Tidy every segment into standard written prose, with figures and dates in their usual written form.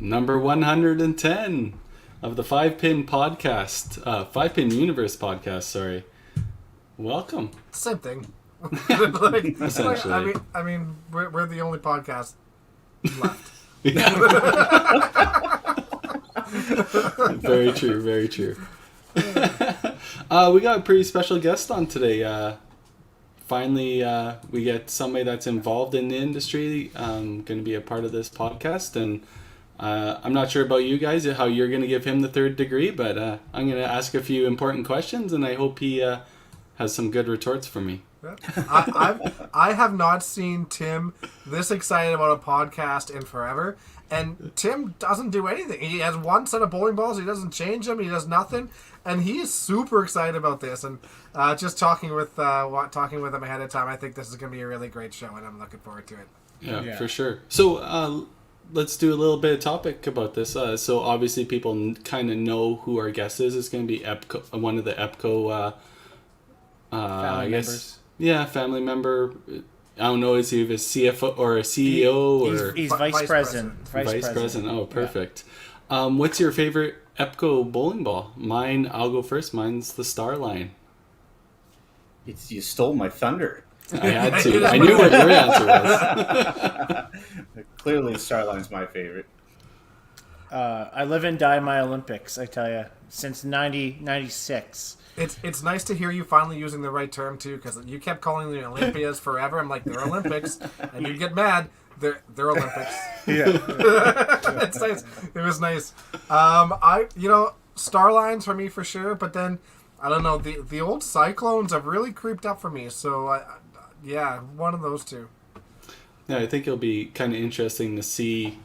number 110 of the 5-Pin podcast, 5-Pin Universe podcast, sorry. Welcome. Same thing. Essentially. I mean, we're the only podcast left. Very true, very true. We got a pretty special guest on today. Finally, we get somebody that's involved in the industry going to be a part of this podcast, and I'm not sure about you guys, how you're going to give him the third degree, but I'm going to ask a few important questions, and I hope he has some good retorts for me. I have not seen Tim this excited about a podcast in forever, and Tim doesn't do anything. He has one set of bowling balls. He doesn't change them. He does nothing, and he is super excited about this. And just talking with him ahead of time, I think this is going to be a really great show, and I'm looking forward to it. Yeah. For sure. So let's do a little bit of topic about this. So obviously people kind of know who our guest is. It's going to be one of the EPCO family members. Yeah, family member. I don't know, is he a CFO or a CEO? He's vice president. Vice president. Oh, perfect. Yeah. What's your favorite EPCO bowling ball? Mine, I'll go first. Mine's the Starline. You stole my thunder. I had to. I knew what your answer was. Clearly, Starline's my favorite. I live and die my Olympics, I tell you, since 96. It's nice to hear you finally using the right term too, because you kept calling them the Olympias forever. I'm like, they're Olympics, and you get mad. They're Olympics. Yeah. It's nice. It was nice. Starlines for me for sure, but then I don't know, the old Cyclones have really creeped up for me. So one of those two. Yeah, I think it'll be kind of interesting to see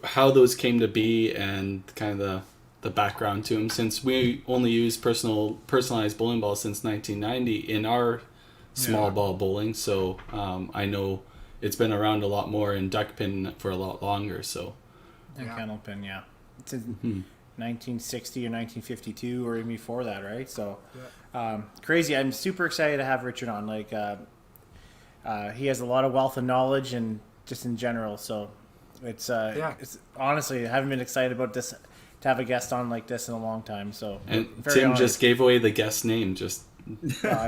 how those came to be and kind of the background to them, since we only use personalized bowling balls since 1990 in our small ball bowling. So I know it's been around a lot more in duck pin for a lot longer. So and kennel pin, yeah, it's in 1960 or 1952 or even before that, right? So crazy. I'm super excited to have Richard on. Like he has a lot of wealth of knowledge and just in general. So it's honestly, I haven't been excited about this, to have a guest on like this in a long time. So and Tim honored. Just gave away the guest name. Just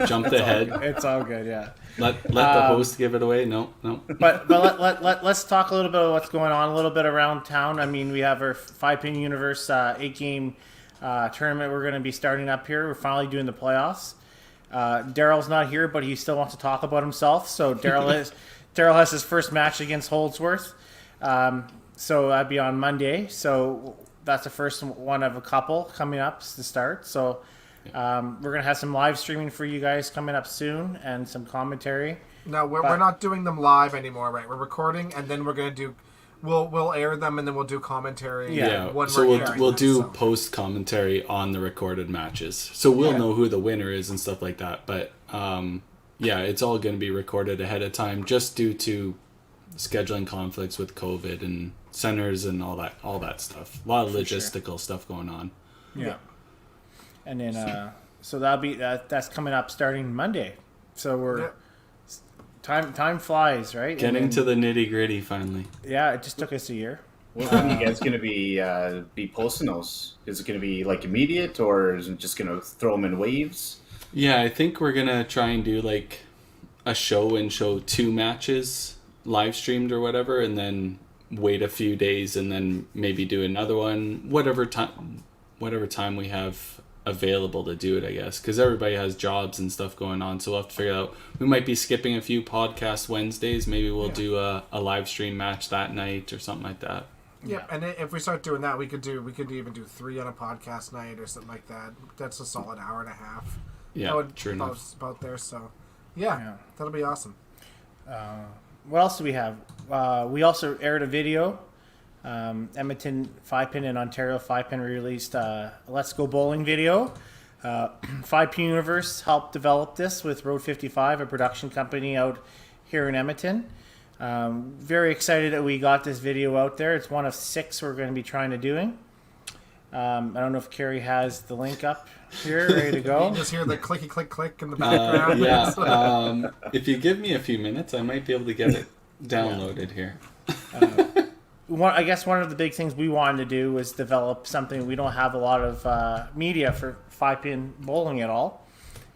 jumped ahead. It's all good. Yeah. Let the host give it away. No. But let's talk a little bit about what's going on a little bit around town. I mean, we have our 5-Pin Universe 8-game tournament. We're going to be starting up here. We're finally doing the playoffs. Daryl's not here, but he still wants to talk about himself. So Daryl has his first match against Holdsworth. So that'd be on Monday. So that's the first one of a couple coming up to start. So we're going to have some live streaming for you guys coming up soon and some commentary. No, we're not doing them live anymore, right? We're recording, and then we're going to do... We'll air them, and then we'll do commentary. Yeah. So we'll do post commentary on the recorded matches. So we'll know who the winner is and stuff like that. But it's all going to be recorded ahead of time, just due to scheduling conflicts with COVID and centers and all that stuff. A lot of logistical stuff going on. Yeah. And then so that's coming up starting Monday. So we're time flies, right? Getting to the nitty-gritty finally. Yeah, it just took us a year. When are you guys going to be posting those? Is it going to be like immediate, or is it just going to throw them in waves? Yeah, I think we're going to try and do like a show 2 matches live streamed or whatever, and then wait a few days and then maybe do another one, whatever time we have available to do it, I guess, because everybody has jobs and stuff going on, so we'll have to figure out. We might be skipping a few podcast Wednesdays. Maybe we'll do a live stream match that night or something like that. Yeah, and if we start doing that, we could even do 3 on a podcast night or something like that. That's a solid hour and a half. Yeah, true enough. About there, so that'll be awesome. What else do we have? We also aired a video. Edmonton 5-Pin and Ontario 5-Pin released Let's Go Bowling video. 5-Pin Universe helped develop this with Road 55, a production company out here in Edmonton. Very excited that we got this video out there. It's one of 6 we're going to be trying to doing. I don't know if Carrie has the link up here, ready to go. You just hear the clicky click click in the background. If you give me a few minutes, I might be able to get it downloaded here. I guess one of the big things we wanted to do was develop something. We don't have a lot of media for 5-pin bowling at all.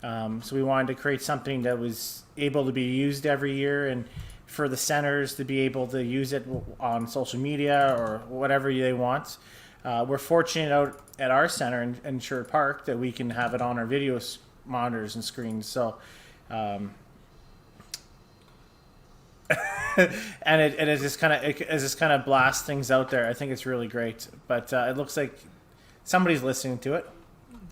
So we wanted to create something that was able to be used every year, and for the centers to be able to use it on social media or whatever they want. We're fortunate out at our center in Sherwood Park that we can have it on our video monitors and screens. So, and it just kind of blasts things out there. I think it's really great. But it looks like somebody's listening to it.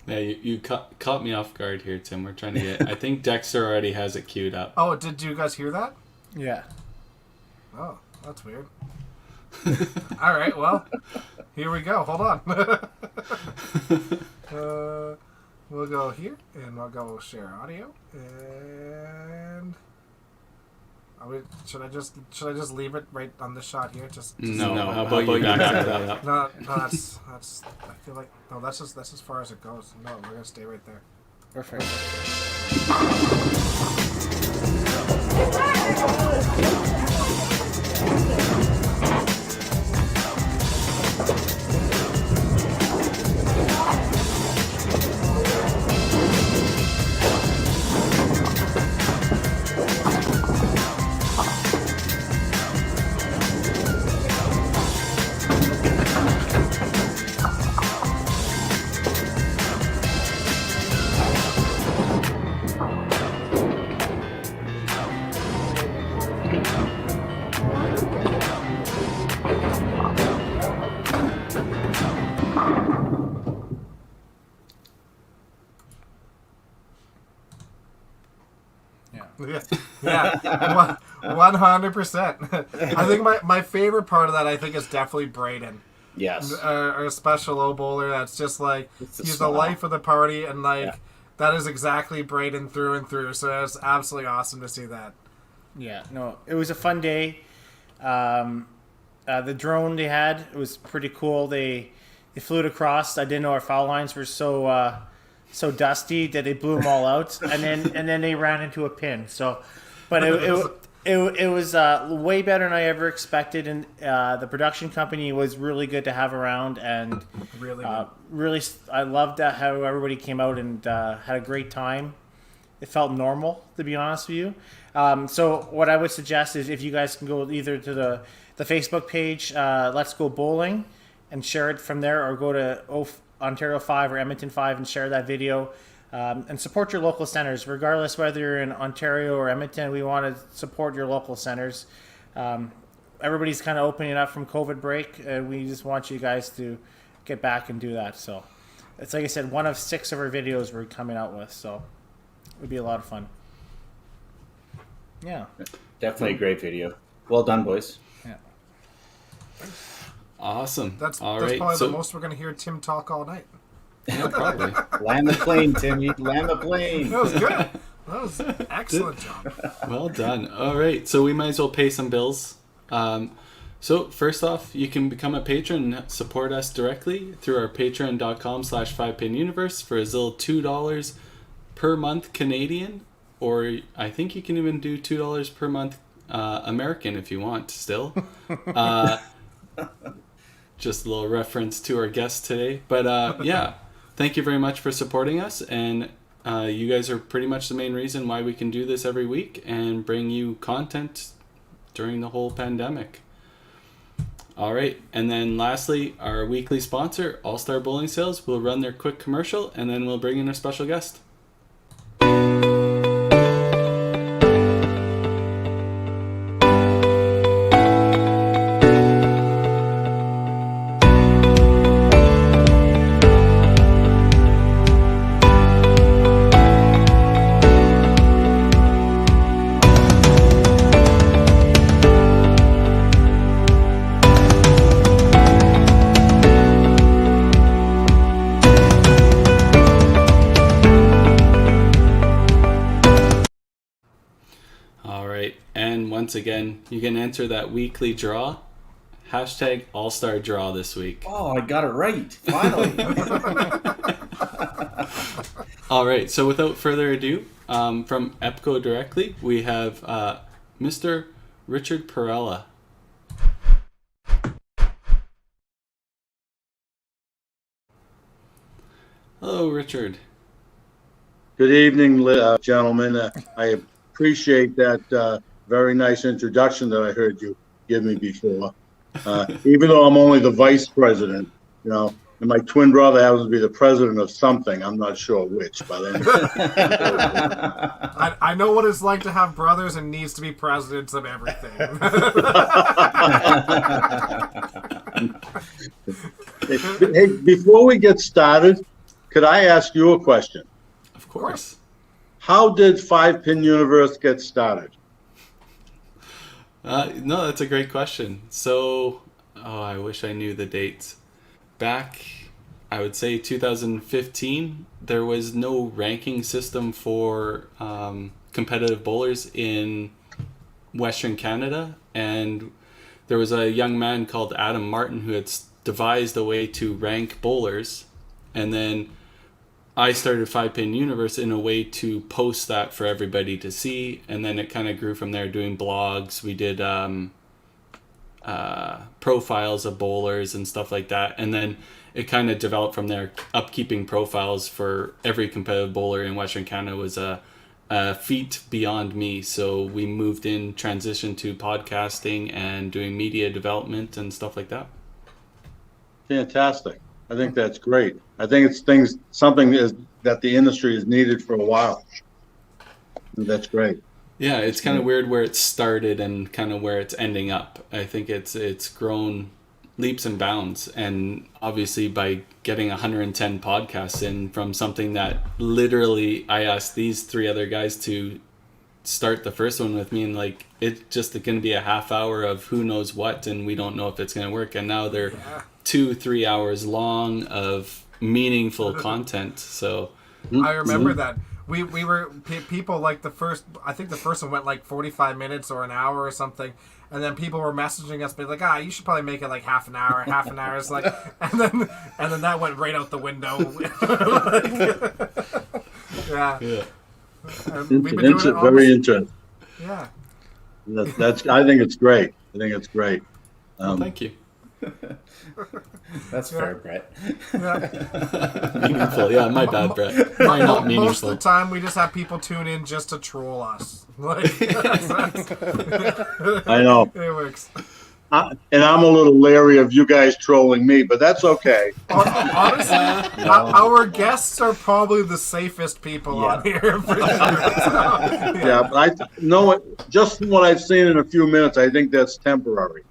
Yeah, you caught me off guard here, Tim. We're trying to get. I think Dexter already has it queued up. Oh, did you guys hear that? Yeah. Oh, that's weird. All right, well, here we go. Hold on. We'll go here, and we'll go share audio. And should I just leave it right on this shot here? No. How about you back that up? No, that's. I feel like that's as far as it goes. No, we're gonna stay right there. Perfect. Yeah, 100%. I think my favorite part of that, I think, is definitely Braden. Yes. Our special low bowler that's just like, he's the life of the party, and that is exactly Braden through and through. So it's absolutely awesome to see that. Yeah, no, it was a fun day. The drone they had, it was pretty cool. They flew it across. I didn't know our foul lines were so dusty that they blew them all out, and then they ran into a pin. So, but it was way better than I ever expected, and the production company was really good to have around, and Really, I loved that how everybody came out and had a great time. It felt normal, to be honest with you. So what I would suggest is if you guys can go either to the Facebook page, Let's Go Bowling, and share it from there, or go to Ontario 5 or Edmonton 5 and share that video, and support your local centers. Regardless whether you're in Ontario or Edmonton, we want to support your local centers. Everybody's kind of opening up from COVID break, and we just want you guys to get back and do that. So it's, like I said, one of 6 of our videos we're coming out with, so it would be a lot of fun. Yeah. Definitely a great video. Well done, boys. Yeah. Awesome. that's right. probably the most we're going to hear Tim talk all night. Yeah, probably. Land the plane, Timmy. Land the plane. That was good. That was excellent job. Well done. All right, so we might as well pay some bills. So first off, you can become a patron and support us directly through our patreon.com/5pinuniverse for as little $2 per month Canadian, or I think you can even do $2 per month American if you want still. Just a little reference to our guest today. But yeah, thank you very much for supporting us, and you guys are pretty much the main reason why we can do this every week and bring you content during the whole pandemic. All right, and then lastly, our weekly sponsor, All Star Bowling Sales, will run their quick commercial, and then we'll bring in a special guest. Once again, you can enter that weekly draw. Hashtag All-Star Draw this week. Oh, I got it right. Finally. All right, so without further ado, from EPCO directly, we have Mr. Richard Parrella. Hello, Richard. Good evening, gentlemen. I appreciate that very nice introduction that I heard you give me before. Even though I'm only the vice president, and my twin brother happens to be the president of something. I'm not sure which, but anyway. I know what it's like to have brothers and needs to be presidents of everything. Hey, before we get started, could I ask you a question? Of course. How did Five Pin Universe get started? No, that's a great question. So, I wish I knew the dates. Back, I would say 2015, there was no ranking system for competitive bowlers in Western Canada. And there was a young man called Adam Martin who had devised a way to rank bowlers. And then I started Five Pin Universe in a way to post that for everybody to see, and then it kind of grew from there, doing blogs. We did profiles of bowlers and stuff like that, and then it kind of developed from there. Upkeeping profiles for every competitive bowler in Western Canada was a feat beyond me, so we moved in, transitioned to podcasting and doing media development and stuff like that. Fantastic. I think that's great. I think it's something that the industry has needed for a while. That's great. Yeah, it's kind of weird where it started and kind of where it's ending up. I think it's grown leaps and bounds, and obviously by getting 110 podcasts in from something that literally I asked these three other guys to start the first one with me, and like it's just going to be a half hour of who knows what, and we don't know if it's going to work, and now they're 2-3 hours long of meaningful content. So I remember that we were people like I think the first one went like 45 minutes or an hour or something, and then people were messaging us being like, you should probably make it like half an hour. It's like, and then that went right out the window. Yeah. We've been doing it very interesting. Yeah. I think it's great. Well, thank you. That's fair, Brett. Meaningful, yeah. My bad, Brett. Not meaningful. Most of the time, we just have people tune in just to troll us. I know. It works. And I'm a little leery of you guys trolling me, but that's okay. Honestly, our guests are probably the safest people on here. For sure. Yeah, but I know just from what I've seen in a few minutes, I think that's temporary.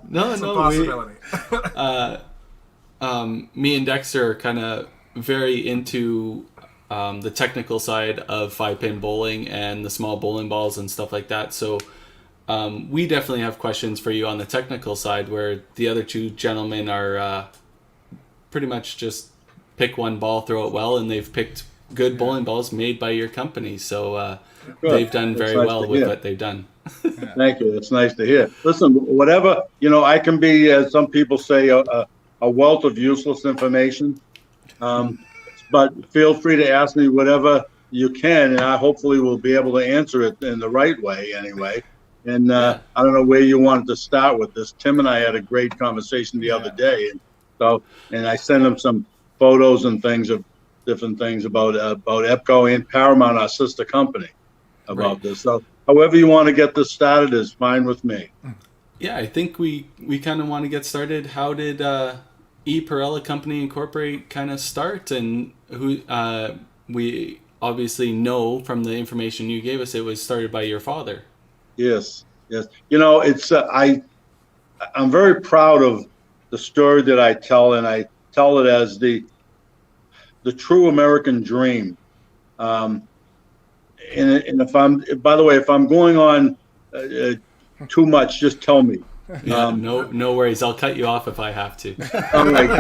No, me and Dexter are kind of very into the technical side of 5-pin bowling and the small bowling balls and stuff like that. So we definitely have questions for you on the technical side, where the other two gentlemen are pretty much just pick one ball, throw it well, and they've picked good bowling balls made by your company. So they've done very well with what they've done. Thank you. That's nice to hear. Listen, whatever, I can be, as some people say, a wealth of useless information. But feel free to ask me whatever you can, and I hopefully will be able to answer it in the right way anyway. And I don't know where you wanted to start with this. Tim and I had a great conversation the other day, and I sent him some photos and things of different things about EPCO and Paramount, our sister company, about this. So however you want to get this started is fine with me. Yeah, I think we kind of want to get started. How did Parrella Company Incorporate kind of start, and who we obviously know from the information you gave us it was started by your father. Yes. It's I'm very proud of the story that I tell, and I tell it as the true American dream. And if I'm going on too much, just tell me. Yeah, no worries. I'll cut you off if I have to. All right,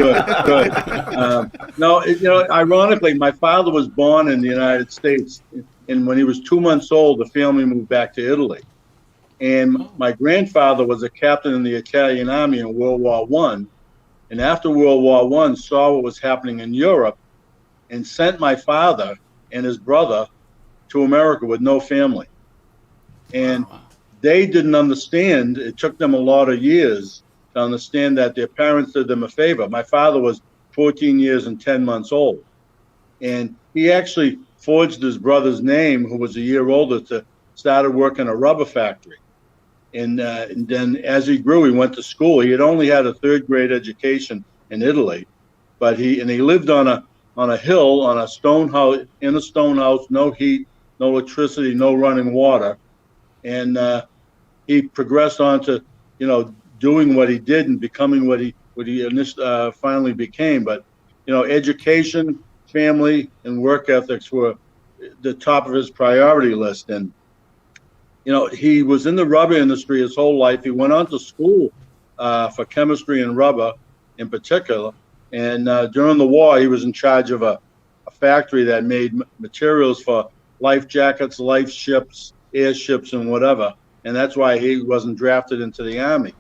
good. Ironically, my father was born in the United States, and when he was 2 months old, the family moved back to Italy. And my grandfather was a captain in the Italian army in World War I, and after World War I, saw what was happening in Europe, and sent my father and his brother to America with no family. And they didn't understand. It took them a lot of years to to understand that their parents did them a favor. My father was 14 years and 10 months old, and he actually forged his brother's name, who was a year older, to started working in a rubber factory. And then as he grew, he went to school. He had only had a third grade education in Italy, but he lived on a hill, on a stone house, in a stone house, no heat, no electricity, no running water. And he progressed on to, doing what he did and becoming what he finally became. But, education, family, and work ethics were the top of his priority list. And, he was in the rubber industry his whole life. He went on to school for chemistry and rubber in particular. And during the war, he was in charge of a factory that made materials for life jackets, life ships, airships, and whatever. And that's why he wasn't drafted into the Army,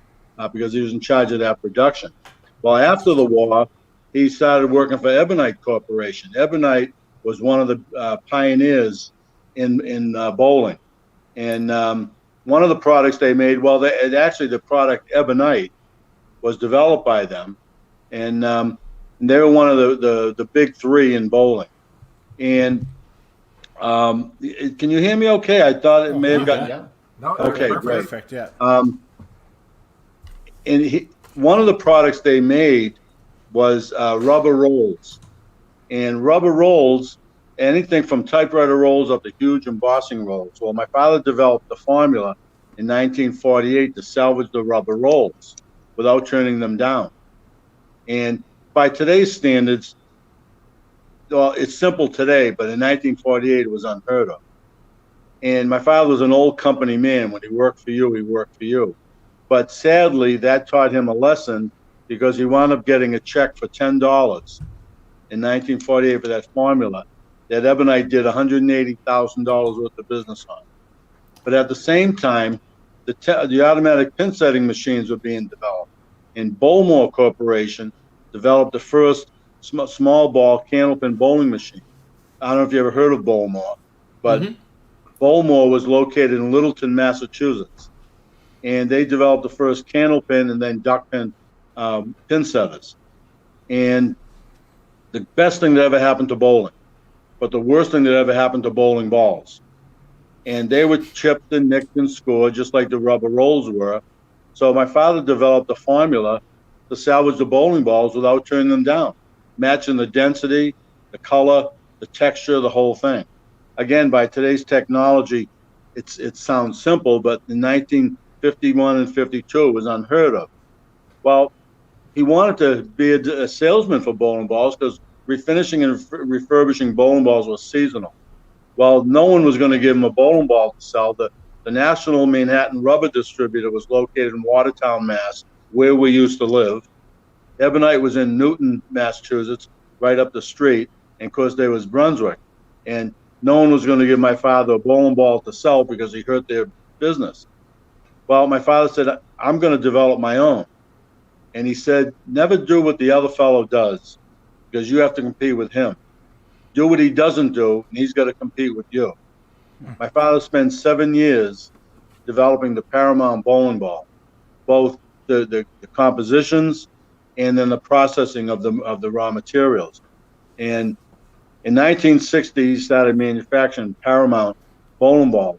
because he was in charge of that production. Well, after the war, he started working for Ebonite Corporation. Ebonite was one of the pioneers in bowling. And one of the products they made, the product Ebonite was developed by them. And they were one of the big three in bowling. And can you hear me okay? I thought it may have gotten... Yeah. No, Okay, great. Perfect, yeah. And one of the products they made was rubber rolls. And rubber rolls, anything from typewriter rolls up to huge embossing rolls. Well, my father developed the formula in 1948 to salvage the rubber rolls without turning them down. And by today's standards, well, it's simple today, but in 1948 it was unheard of. And my father was an old company man. When he worked for you, he worked for you. But sadly, that taught him a lesson, because he wound up getting a check for $10 in 1948 for that formula that Ebonite did $180,000 worth of business on. But at the same time, the automatic pin setting machines were being developed. And Bowmore Corporation developed the first small ball candlepin bowling machine. I don't know if you ever heard of Bowmore, but Bowmore was located in Littleton, Massachusetts. And they developed the first candlepin and then duckpin pin setters. And the best thing that ever happened to bowling, but the worst thing that ever happened to bowling balls. And they were chipped and nicked and scored just like the rubber rolls were. So my father developed a formula to salvage the bowling balls without turning them down, matching the density, the color, the texture, the whole thing. Again, by today's technology, it sounds simple, but in 1951 and 52, it was unheard of. Well, he wanted to be a salesman for bowling balls because refinishing and refurbishing bowling balls was seasonal. Well, no one was going to give him a bowling ball to sell. The National Manhattan Rubber Distributor was located in Watertown, Mass., where we used to live. Ebonite was in Newton, Massachusetts, right up the street. And, of course, there was Brunswick. And no one was going to give my father a bowling ball to sell because he hurt their business. Well, my father said, I'm going to develop my own. And he said, never do what the other fellow does, because you have to compete with him. Do what he doesn't do, and he's got to compete with you. My father spent 7 years developing the Paramount bowling ball, both the compositions and then the processing of the raw materials. And in 1960, he started manufacturing Paramount bowling ball,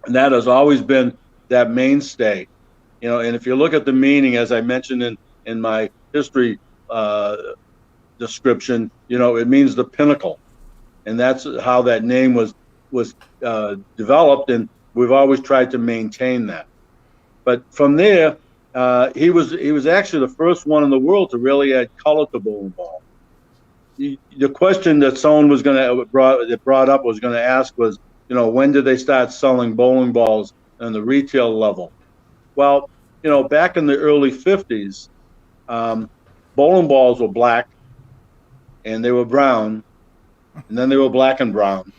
and that has always been that mainstay. And if you look at the meaning, as I mentioned in my history description, it means the pinnacle, and that's how that name was developed, and we've always tried to maintain that. But from there, he was actually the first one in the world to really add color to bowling ball. The question that someone was going to brought up was going to ask was, when did they start selling bowling balls on the retail level? Well, back in the early 50s, bowling balls were black, and they were brown, and then they were black and brown.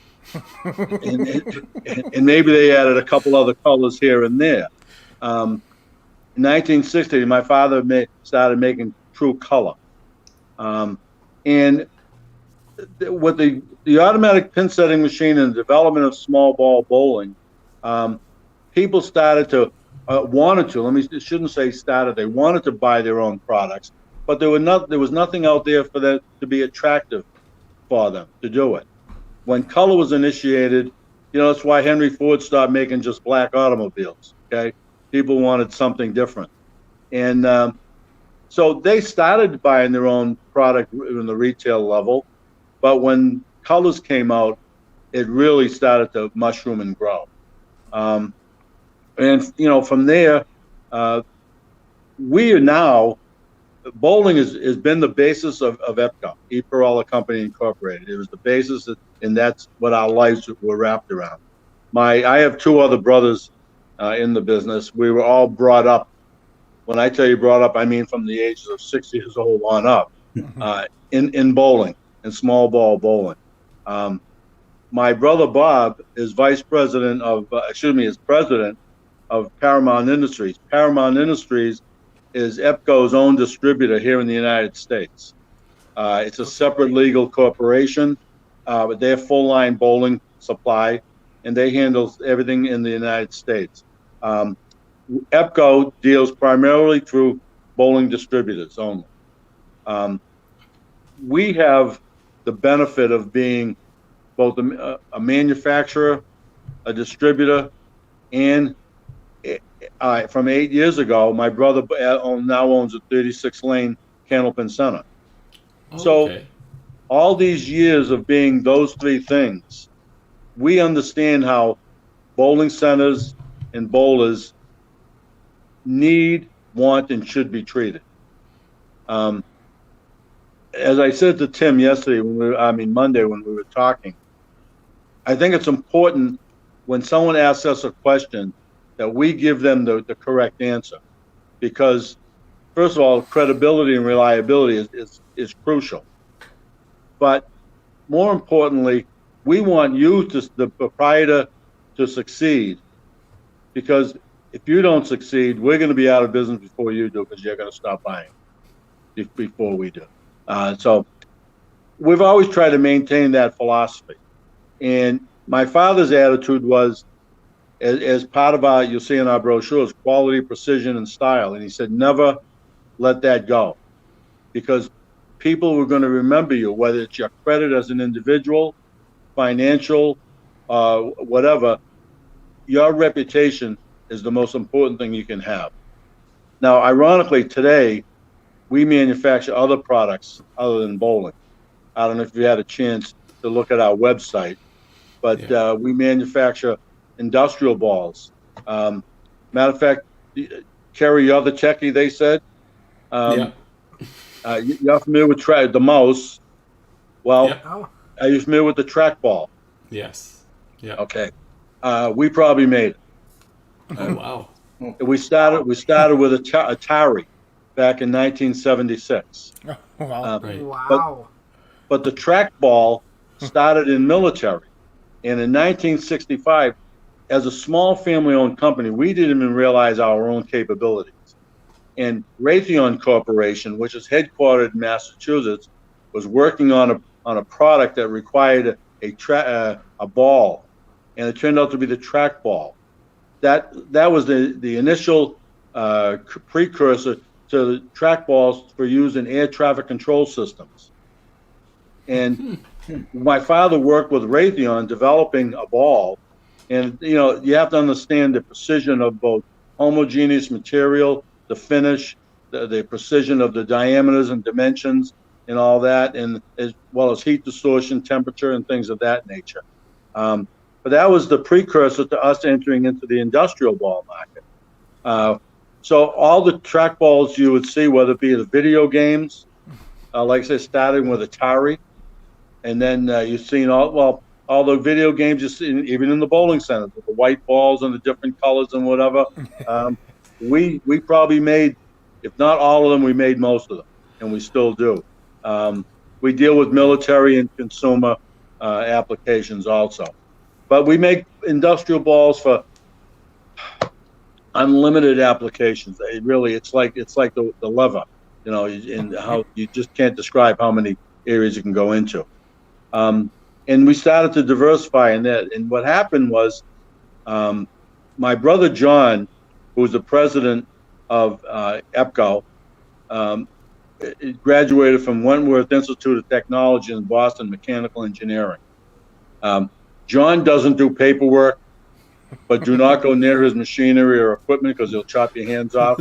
and maybe they added a couple other colors here and there. In 1960, my father started making true color. And with the automatic pin setting machine and the development of small ball bowling, people started to wanted to. Shouldn't say started. They wanted to buy their own products, but there was nothing out there for that to be attractive for them to do it. When color was initiated, that's why Henry Ford stopped making just black automobiles. Okay, people wanted something different, and so they started buying their own product in the retail level. But when colors came out, it really started to mushroom and grow. And from there, we are now, bowling has been the basis of EPCO, E. Parrella Company Incorporated. It was the basis, and that's what our lives were wrapped around. I have two other brothers in the business. We were all brought up. When I tell you brought up, I mean from the ages of 6 years old on up, in bowling, in small ball bowling. My brother Bob is president of Paramount Industries. Paramount Industries is EPCO's own distributor here in the United States. It's a separate legal corporation, but they're full line bowling supply, and they handle everything in the United States. EPCO deals primarily through bowling distributors only. We have the benefit of being both a manufacturer, a distributor, and from 8 years ago, my brother now owns a 36-lane Candlepin Center. So all these years of being those three things, we understand how bowling centers and bowlers need, want, and should be treated. As I said to Tim yesterday, Monday when we were talking, I think it's important when someone asks us a question that we give them the correct answer, because first of all, credibility and reliability is crucial. But more importantly, we want you, the proprietor, to succeed, because if you don't succeed, we're going to be out of business before you do, because you're going to stop buying before we do. So we've always tried to maintain that philosophy. And my father's attitude was, as part of you'll see in our brochures, quality, precision, and style. And he said, never let that go, because people were going to remember you, whether it's your credit as an individual, financial, whatever. Your reputation is the most important thing you can have. Now, ironically, today, we manufacture other products other than bowling. I don't know if you had a chance to look at our website, but we manufacture industrial balls. Matter of fact, Kerry, you're the techie, they said. You're familiar with the mouse. Well, are you familiar with the trackball? Yes. Yeah. Okay. We probably made it. Oh, wow. We started with Atari back in 1976. Oh, wow. Right. Wow. But the trackball started in military. And in 1965, as a small family-owned company, we didn't even realize our own capabilities. And Raytheon Corporation, which is headquartered in Massachusetts, was working on a product that required a ball, and it turned out to be the trackball. That was the initial precursor to the trackballs for use in air traffic control systems. And my father worked with Raytheon developing a ball, and you have to understand the precision of both homogeneous material, the finish, the precision of the diameters and dimensions and all that, and as well as heat distortion, temperature, and things of that nature. But that was the precursor to us entering into the industrial ball market. So all the trackballs you would see, whether it be the video games, like I said, starting with Atari, and then you've seen all the video games you see, even in the bowling centers, with the white balls and the different colors and whatever. We probably made, if not all of them, we made most of them, and we still do. We deal with military and consumer applications also. But we make industrial balls for unlimited applications. It's like the lever, and how you just can't describe how many areas you can go into. And we started to diversify in that. And what happened was, my brother John who was the president of EPCO, graduated from Wentworth Institute of Technology in Boston, mechanical engineering. John doesn't do paperwork, but do not go near his machinery or equipment because he'll chop your hands off.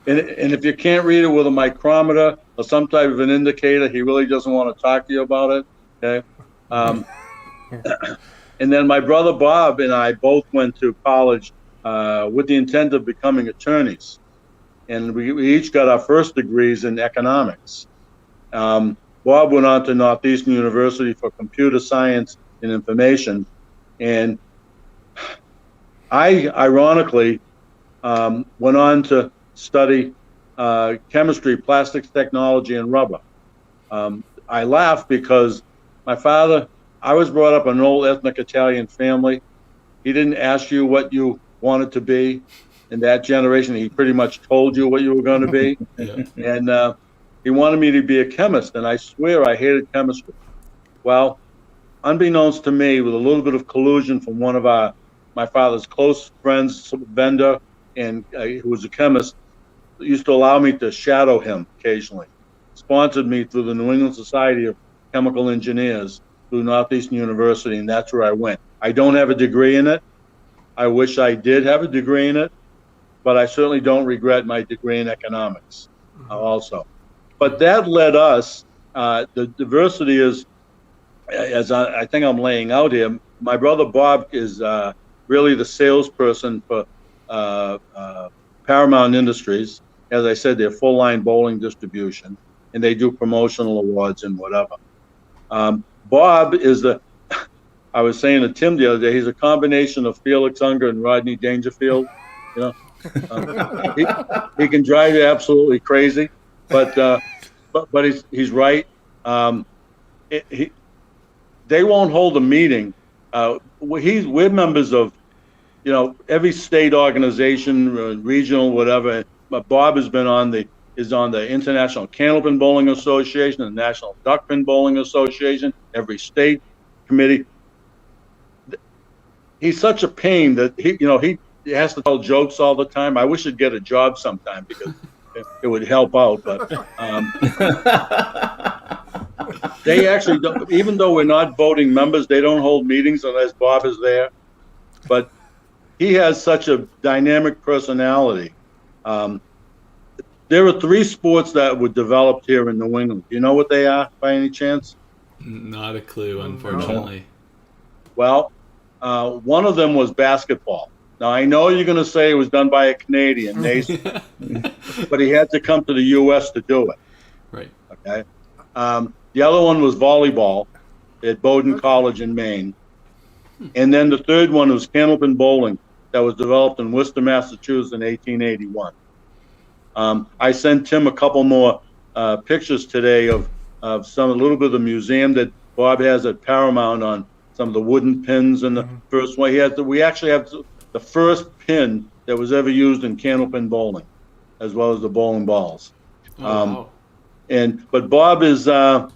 And if you can't read it with a micrometer or some type of an indicator, he really doesn't want to talk to you about it. Okay. And then my brother Bob and I both went to college with the intent of becoming attorneys. And we each got our first degrees in economics. Bob went on to Northeastern University for computer science and information. And I, ironically, went on to study chemistry, plastics technology, and rubber. I laugh because my father, I was brought up in an old ethnic Italian family. He didn't ask you what you wanted to be. In that generation, he pretty much told you what you were going to be. Yeah. And he wanted me to be a chemist, and I swear I hated chemistry. Well, unbeknownst to me, with a little bit of collusion from one of my father's close friends, vendor, and who was a chemist, used to allow me to shadow him occasionally. Sponsored me through the New England Society of Chemical Engineers through Northeastern University, and that's where I went. I don't have a degree in it. I wish I did have a degree in it, but I certainly don't regret my degree in economics also. But that led us, the diversity is, as I think I'm laying out here, my brother Bob is really the salesperson for Paramount Industries. As I said, they're full-line bowling distribution, and they do promotional awards and whatever. Bob is I was saying to Tim the other day, he's a combination of Felix Unger and Rodney Dangerfield. You know, he can drive you absolutely crazy, but he's right. They won't hold a meeting. We're members of, every state organization, regional, whatever. But Bob has been on the International Candlepin Bowling Association, the National Duckpin Bowling Association, every state committee. He's such a pain that he has to tell jokes all the time. I wish he'd get a job sometime because it would help out. But they actually don't, even though we're not voting members, they don't hold meetings unless Bob is there. But he has such a dynamic personality. There are 3 sports that were developed here in New England. Do you know what they are by any chance? Not a clue, unfortunately. Well, one of them was basketball. Now, I know you're going to say it was done by a Canadian, but he had to come to the U.S. to do it. Right. Okay. The other one was volleyball at Bowdoin College in Maine. And then the third one was Candlepin Bowling that was developed in Worcester, Massachusetts in 1881. I sent Tim a couple more pictures today of a little bit of the museum that Bob has at Paramount on some of the wooden pins and the first one. We actually have the first pin that was ever used in candlepin bowling, as well as the bowling balls. Wow. But Bob is Bob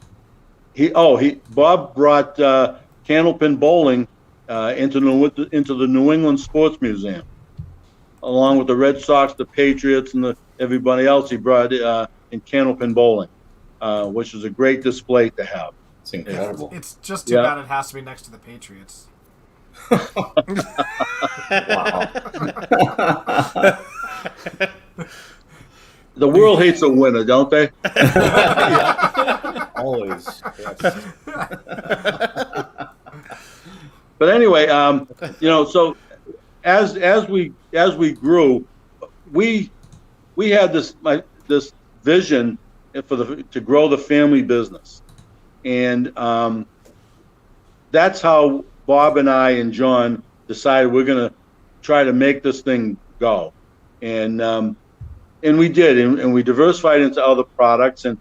brought candlepin bowling into the New England Sports Museum, along with the Red Sox, the Patriots, and everybody else. He brought in candlepin bowling, which is a great display to have. It's incredible. It's just too bad it has to be next to the Patriots. Wow. The world hates a winner, don't they? Always. Yes. But anyway, so as we grew, we had this vision to grow the family business, and that's how Bob and I and John decided we're going to try to make this thing go, and we did, and we diversified into other products, and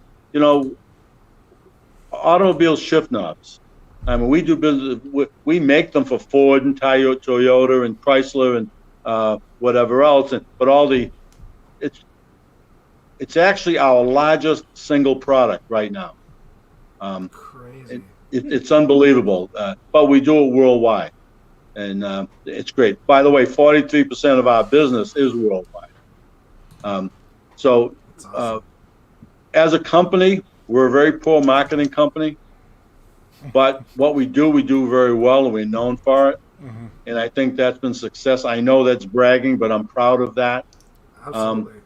automobile shift knobs. I mean, we do business. We make them for Ford and Toyota and Chrysler and whatever else. But it's actually our largest single product right now. Crazy. It's unbelievable. But we do it worldwide. and it's great. By the way, 43% of our business is worldwide. So That's awesome. as a company, we're a very poor marketing company, but what we do very well, and we're known for it. And I think that's been success. I know that's bragging, but I'm proud of that. Absolutely.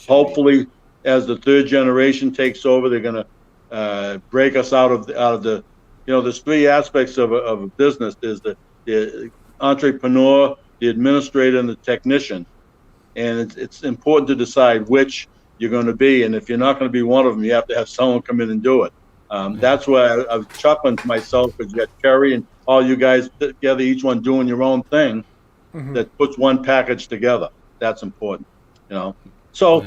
Hopefully, as the third generation takes over, they're going to break us out of the. There's three aspects of a business. There's the entrepreneur, the administrator, and the technician. And it's important to decide which you're going to be. And if you're not going to be one of them, you have to have someone come in and do it. That's why I was chuckling to myself, because you got Kerry and all you guys together, each one doing your own thing, that puts one package together. That's important, So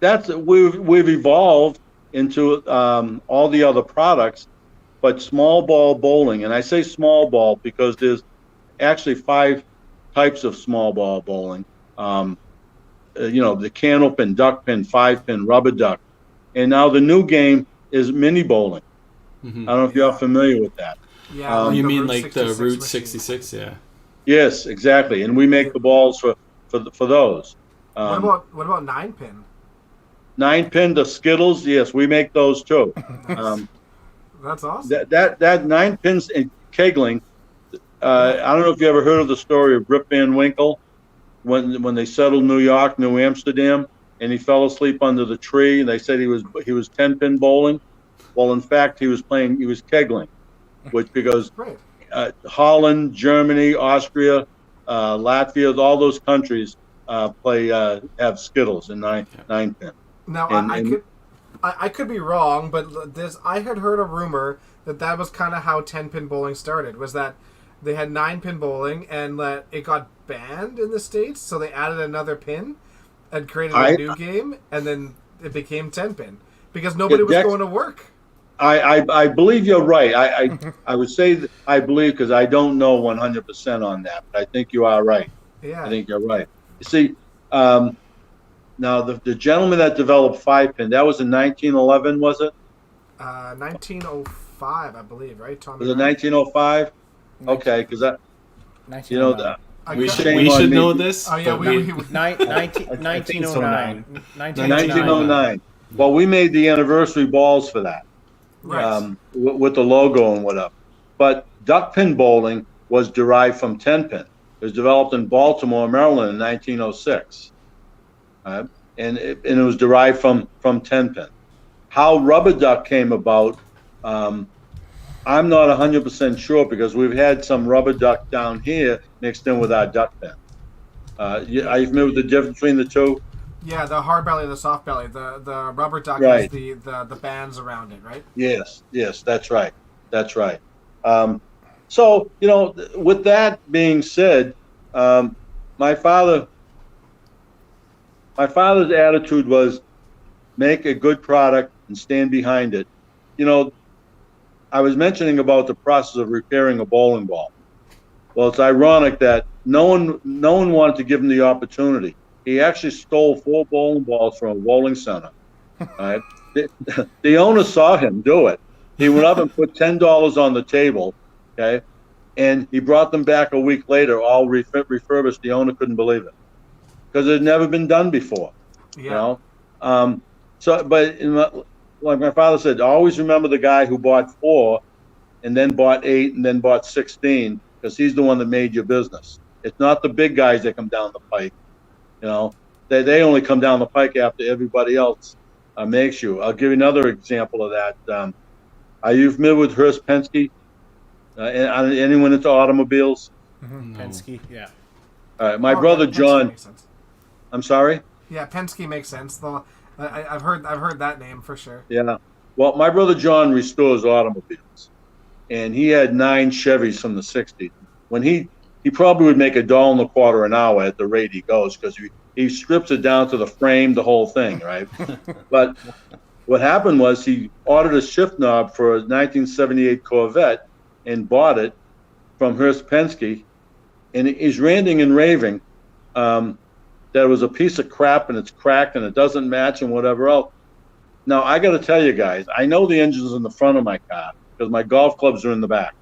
that's we've evolved into all the other products, but small ball bowling, and I say small ball because there's actually 5 types of small ball bowling. The candle pin, duck pin, 5-pin, rubber duck. And now the new game is mini bowling. I don't know if you're familiar with that. Yeah. You mean Route like the 66 Route machine. 66? Yeah. Yes, exactly. And we make the balls for those. What about 9-pin? 9-pin, the Skittles, yes, we make those too. That's awesome. That 9-pins in kegling. I don't know if you ever heard of the story of Rip Van Winkle when they settled New York, New Amsterdam, and he fell asleep under the tree, and they said he was 10-pin bowling. Well, in fact, he was kegling, because Right. Holland, Germany, Austria, Latvia, all those countries have Skittles in 9-pin. Now, I could be wrong, but I had heard a rumor that was kind of how 10-pin bowling started, was that they had 9-pin bowling and that it got banned in the States, so they added another pin and created a new game, and then it became 10-pin because nobody was going to work. I believe you're right. I would say that I believe, because I don't know 100% on that, but I think you are right. Yeah. I think you're right. You see, now the gentleman that developed 5-pin, that was in 1911, was it? 1905, I believe, right? Tommy Was it 1905? Okay, because that, We should know this. Oh yeah, but 1909. 1909. Well, we made the anniversary balls for that, Right. with the logo and whatever. But duck pin bowling was derived from 10-pin. It was developed in Baltimore, Maryland in 1906. And it was derived from 10-pin. How rubber duck came about, I'm not 100% sure, because we've had some rubber duck down here mixed in with our duck pin. Are you familiar with the difference between the two? Yeah, the hard belly and the soft belly. The rubber duck Right. is the bands around it, right? Yes, that's right. That's right. So, with that being said, my father's attitude was make a good product and stand behind it. I was mentioning about the process of repairing a bowling ball. Well, it's ironic that no one wanted to give him the opportunity. He actually stole 4 bowling balls from a bowling center. Right? The owner saw him do it. He went up and put $10 on the table, okay, and he brought them back a week later, all refurbished. The owner couldn't believe it because it had never been done before. Yeah. Like my father said, always remember the guy who bought 4 and then bought 8 and then bought 16, because he's the one that made your business. It's not the big guys that come down the pike. They only come down the pike after everybody else makes you. I'll give you another example of that. Are you familiar with Hearst Penske? Anyone into automobiles? No. Penske, yeah. All right, my brother Penske John. makes sense. I'm sorry. Yeah, Penske makes sense. I've heard that name for sure. Yeah. Well, my brother John restores automobiles, and he had 9 Chevys from the '60s. When he probably would make $1.25 an hour at the rate he goes, because he strips it down to the frame, the whole thing, right? But what happened was he ordered a shift knob for a 1978 Corvette and bought it from Hearst Penske, and he's ranting and raving that it was a piece of crap and it's cracked and it doesn't match and whatever else. Now, I got to tell you guys, I know the engine's in the front of my car because my golf clubs are in the back.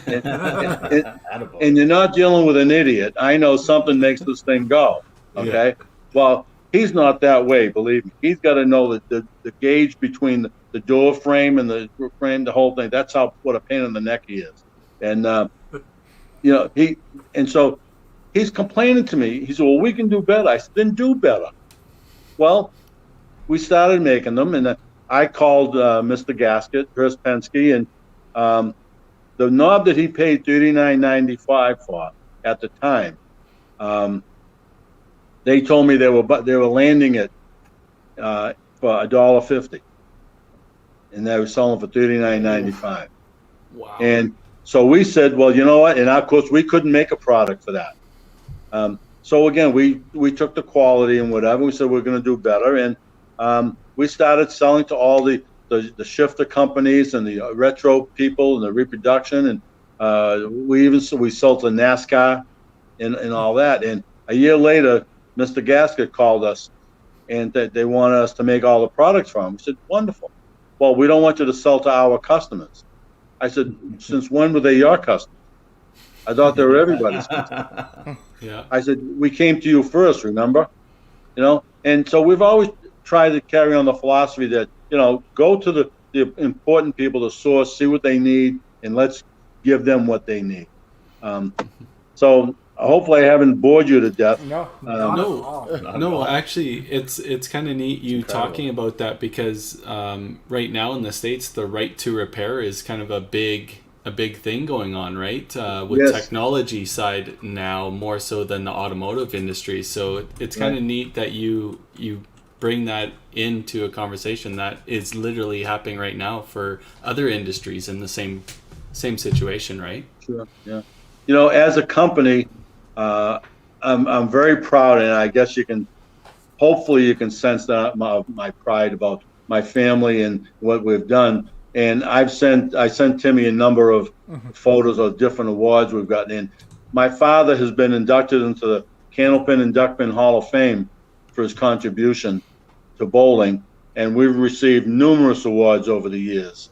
And, Attaboy. and you're not dealing with an idiot. I know something makes this thing go. Okay. Well, he's not that way, believe me. He's got to know that the gauge between the door frame and the frame, the whole thing. That's what a pain in the neck he is. And so he's complaining to me. He said, "Well, we can do better." I said, "Then do better." Well, we started making them, and I called Mr. Gasket, Hurst Penske, and the knob that he paid $39.95 for at the time. They told me they were landing it for $1.50, and they were selling for $39.95. Wow. And so we said, well, you know what? And of course, we couldn't make a product for that. So again, we took the quality and whatever. We said we're going to do better, and we started selling to all the shifter companies and the retro people and the reproduction, and we sold to NASCAR and all that. And a year later, Mr. Gasket called us, and they wanted us to make all the products for them. We said, wonderful. Well, we don't want you to sell to our customers. I said, since when were they your customers? I thought they were everybody's customers. Yeah. I said, we came to you first, remember? And so we've always tried to carry on the philosophy that, go to the important people, the source, see what they need, and let's give them what they need. So hopefully I haven't bored you to death. No, actually, it's kind of neat you talking about that, because right now in the States, the right to repair is kind of a big thing going on, right? With Yes. technology side now more so than the automotive industry. So it's kind of neat that you bring that into a conversation that is literally happening right now for other industries in the same situation, right? Sure. Yeah. As a company, I'm very proud, and I guess hopefully you can sense that my pride about my family and what we've done. And I sent Timmy a number of photos of different awards we've gotten in. My father has been inducted into the Candlepin and Duckpin Hall of Fame for his contribution to bowling, and we've received numerous awards over the years.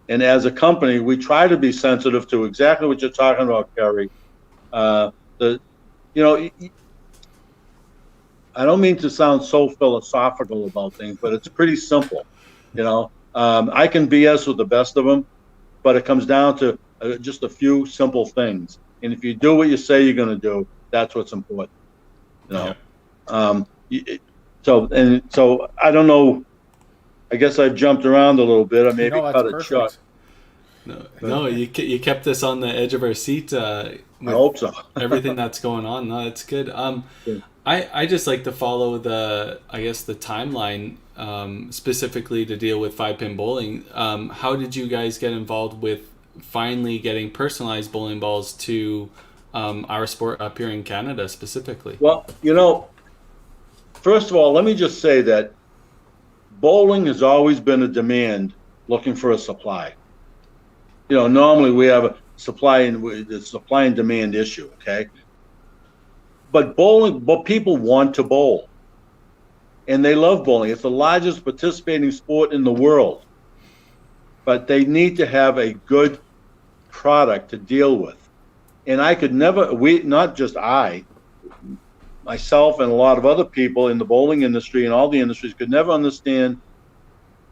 And as a company, we try to be sensitive to exactly what you're talking about, Kerry. I don't mean to sound so philosophical about things, but it's pretty simple. I can BS with the best of them, but it comes down to just a few simple things. And if you do what you say you're going to do, that's what's important. So I don't know. I guess I've jumped around a little bit. I maybe cut it short. No, you kept us on the edge of our seat. I hope so. Everything that's going on. No, that's good. I just like to follow the timeline, specifically to deal with 5-pin bowling. How did you guys get involved with finally getting personalized bowling balls to our sport up here in Canada specifically? Well, first of all, let me just say that bowling has always been a demand looking for a supply. Normally we have a supply and demand issue, okay? But people want to bowl, and they love bowling. It's the largest participating sport in the world, but they need to have a good product to deal with. And I could never, not just myself and a lot of other people in the bowling industry and all the industries could never understand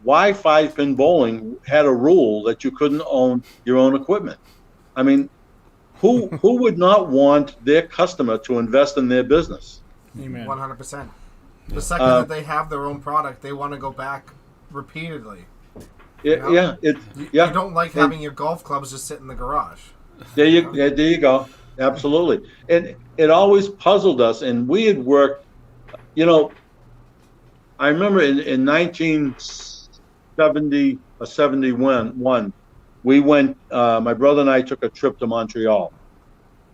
why 5-pin bowling had a rule that you couldn't own your own equipment. I mean, who would not want their customer to invest in their business? Amen. 100%. The second that they have their own product, they want to go back repeatedly. You don't like having your golf clubs just sit in the garage. There you go. Absolutely. And it always puzzled us, and we had worked, I remember in 1970 or 71, we went, my brother and I took a trip to Montreal,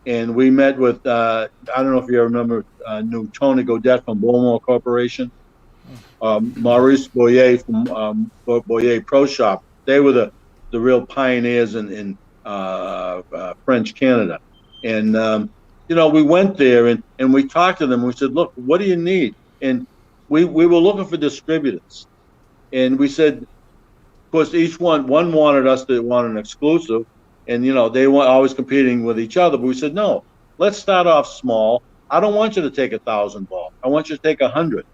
and we met with, I don't know if you remember, knew Tony Godet from Beaumont Corporation, Maurice Boyer from Boyer Pro Shop. They were the real pioneers in French Canada. And, we went there and we talked to them. We said, look, what do you need? And we were looking for distributors. And we said, of course, each one wanted us to want an exclusive. and they weren't always competing with each other. But we said, no, let's start off small. I don't want you to take 1,000 balls. I want you to take 100.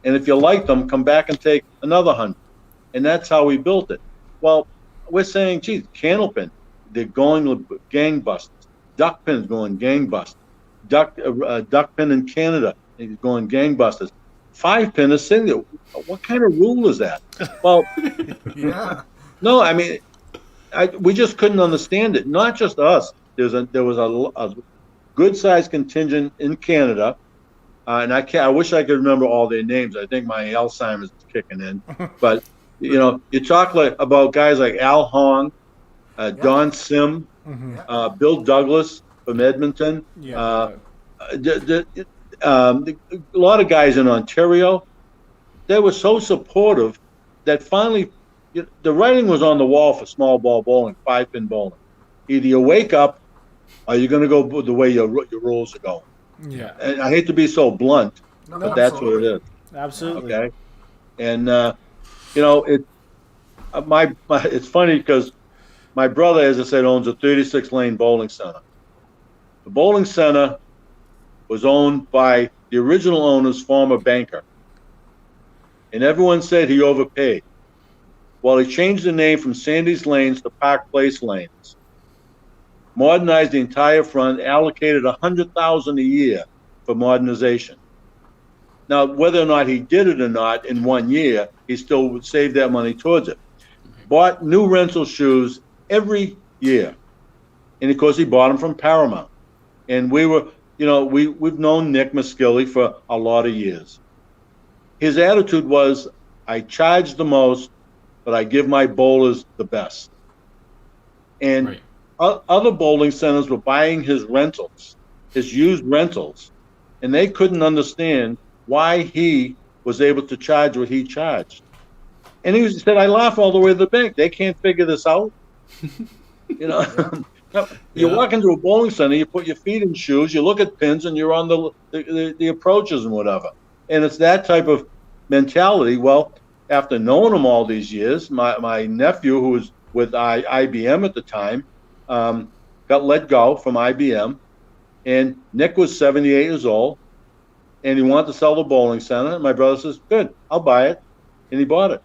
And if you like them, come back and take another 100. And that's how we built it. Well, we're saying, geez, candlepin, they're going gangbusters. Duckpin's going gangbusters. Duckpin in Canada is going gangbusters. 5-pin is single. What kind of rule is that? Well, Yeah. no, I mean, we just couldn't understand it. Not just us. There was a good-sized contingent in Canada, and I wish I could remember all their names. I think my Alzheimer's is kicking in. But you talk about guys like Al Hong, Don Sim, Bill Douglas from Edmonton. Yeah. A lot of guys in Ontario. They were so supportive that finally the writing was on the wall for small ball bowling, 5-pin bowling. Either you wake up or you're going to go the way your rules are going. Yeah. And I hate to be so blunt, but that's what it is. Absolutely. Okay. And, it's funny because my brother, as I said, owns a 36-lane bowling center. The bowling center was owned by the original owner's former banker. And everyone said he overpaid. Well, he changed the name from Sandy's Lanes to Park Place Lanes, modernized the entire front, allocated $100,000 a year for modernization. Now, whether or not he did it or not in 1 year, he still would save that money towards it. Bought new rental shoes every year. And of course, he bought them from Paramount. And we were, we've known Nick Muskilly for a lot of years. His attitude was, I charge the most, but I give my bowlers the best. And other bowling centers were buying his rentals, his used rentals, and they couldn't understand why he was able to charge what he charged. And he said, I laugh all the way to the bank. They can't figure this out. You walk into a bowling center, you put your feet in shoes, you look at pins, and you're on the approaches and whatever. And it's that type of mentality. Well, after knowing him all these years, my nephew, who was with IBM at the time, got let go from IBM. And Nick was 78 years old, and he wanted to sell the bowling center. And my brother says, good, I'll buy it. And he bought it.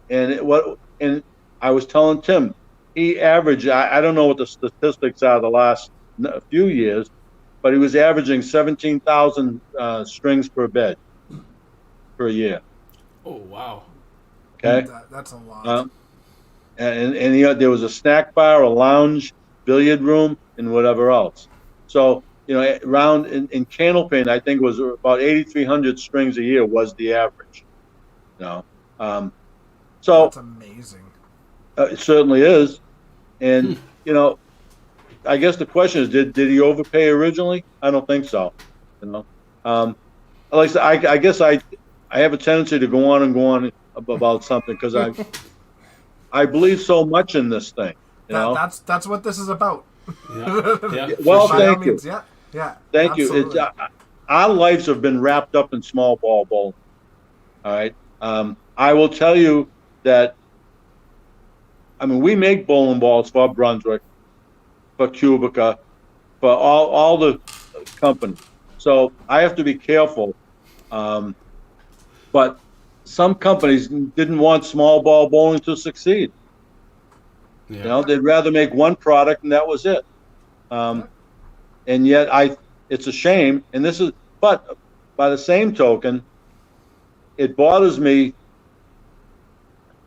And I was telling Tim, he averaged, I don't know what the statistics are the last few years, but he was averaging 17,000 strings per bed per year. Oh, wow. Okay. That's a lot. And there was a snack bar, a lounge, billiard room, and whatever else. So, around in candlepin, I think it was about 8,300 strings a year was the average. So That's amazing. It certainly is. And, I guess the question is, did he overpay originally? I don't think so. Like I said, I guess I have a tendency to go on about something because I believe so much in this thing. That's what this is about. Yeah. Well, By thank all you. means, yeah. Thank absolutely. you. Our lives have been wrapped up in small ball bowling. All right. I will tell you that. I mean, we make bowling balls for Brunswick, for Cubica, for all the companies. So I have to be careful. But some companies didn't want small ball bowling to succeed. Yeah. They'd rather make one product and that was it. And yet it's a shame. But by the same token, it bothers me.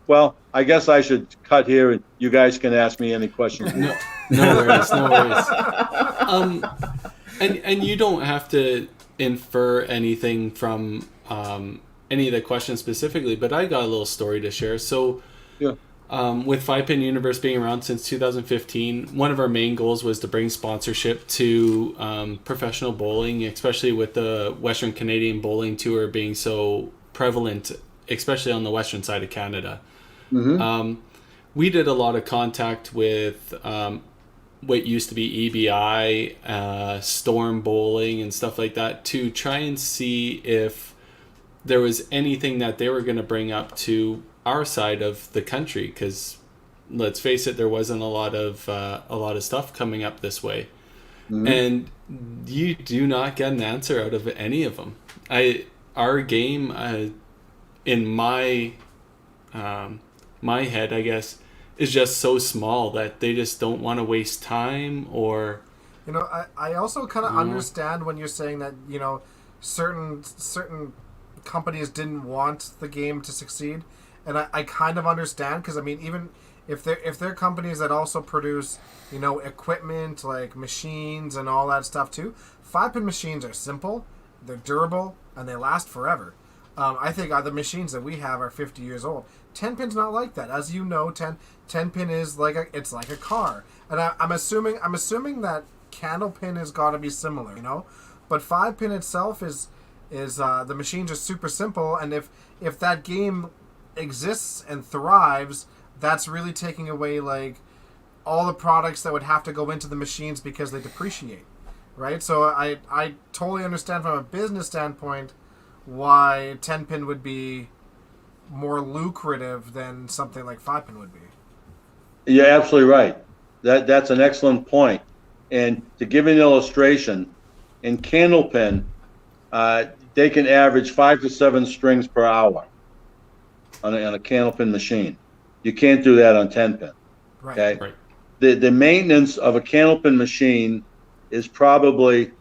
Well, I guess I should cut here and you guys can ask me any questions. No worries. And you don't have to infer anything from any of the questions specifically, but I got a little story to share. So Yeah. With 5-Pin Universe being around since 2015, one of our main goals was to bring sponsorship to professional bowling, especially with the Western Canadian Bowling Tour being so prevalent, especially on the western side of Canada. Mm-hmm. We did a lot of contact with what used to be EBI, Storm Bowling, and stuff like that to try and see if there was anything that they were going to bring up to our side of the country, because let's face it, there wasn't a lot of stuff coming up this way, Mhm. and you do not get an answer out of any of them. Our game, in my my head, I guess, is just so small that they just don't want to waste time or. You know, I also kind of Mhm. understand when you're saying that, you know, certain companies didn't want the game to succeed, and I kind of understand, because I mean, even if they're companies that also produce, you know, equipment like machines and all that stuff too. 5-pin machines are simple, they're durable, and they last forever. I think the machines that we have are 50 years old. 10-pin's not like that, as you know. 10-pin is like it's like a car, and I'm assuming that candlepin has got to be similar, you know, but 5-pin itself is the machines are super simple, and if that game exists and thrives, that's really taking away like all the products that would have to go into the machines because they depreciate, right? So I totally understand from a business standpoint why 10-pin would be more lucrative than something like 5-pin would be. You're absolutely right. That's an excellent point. And to give you an illustration, in candlepin, they can average 5 to 7 strings per hour on a candlepin machine. You can't do that on 10-pin. Right. Okay. Right. The maintenance of a candlepin machine is probably,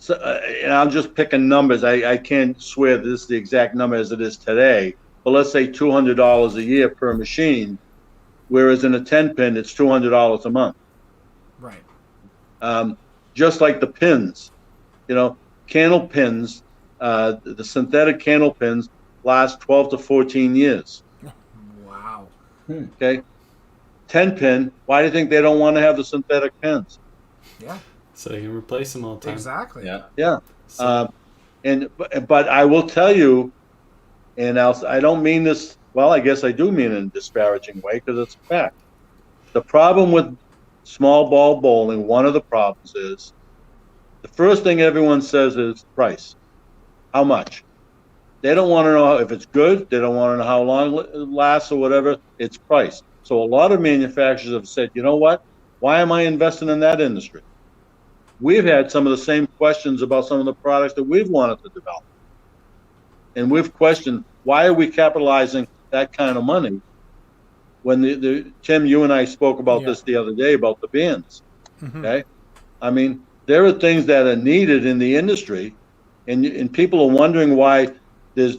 and I'm just picking numbers. I can't swear this is the exact number as it is today, but let's say $200 a year per machine, whereas in a 10-pin, it's $200 a month. Right. Just like the pins, you know, candle pins, the synthetic candle pins last 12 to 14 years. Wow. Okay. 10-pin, why do you think they don't want to have the synthetic pins? Yeah. So they can replace them all the time. Exactly. Yeah. Yeah. So, But I will tell you, and I don't mean this, well, I guess I do mean it in a disparaging way because it's a fact. The problem with small ball bowling, one of the problems is the first thing everyone says is price. How much? They don't want to know if it's good. They don't want to know how long it lasts or whatever. It's price. So a lot of manufacturers have said, you know what? Why am I investing in that industry? We've had some of the same questions about some of the products that we've wanted to develop. And we've questioned, why are we capitalizing that kind of money when Tim, you and I spoke about this the other day about the bins. Okay. I mean, there are things that are needed in the industry, and people are wondering why there's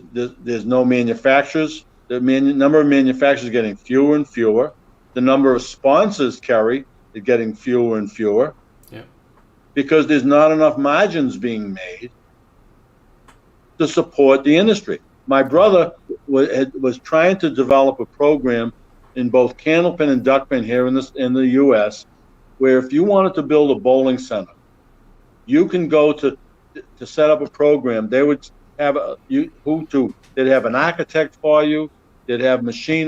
no manufacturers. The number of manufacturers is getting fewer and fewer. The number of sponsors, Kerry, is getting fewer and fewer. yeah. Because there's not enough margins being made to support the industry. My brother was trying to develop a program in both candlepin and duckpin here in the U.S., where if you wanted to build a bowling center, you can go to set up a program. They would have they'd have an architect for you, they'd have machine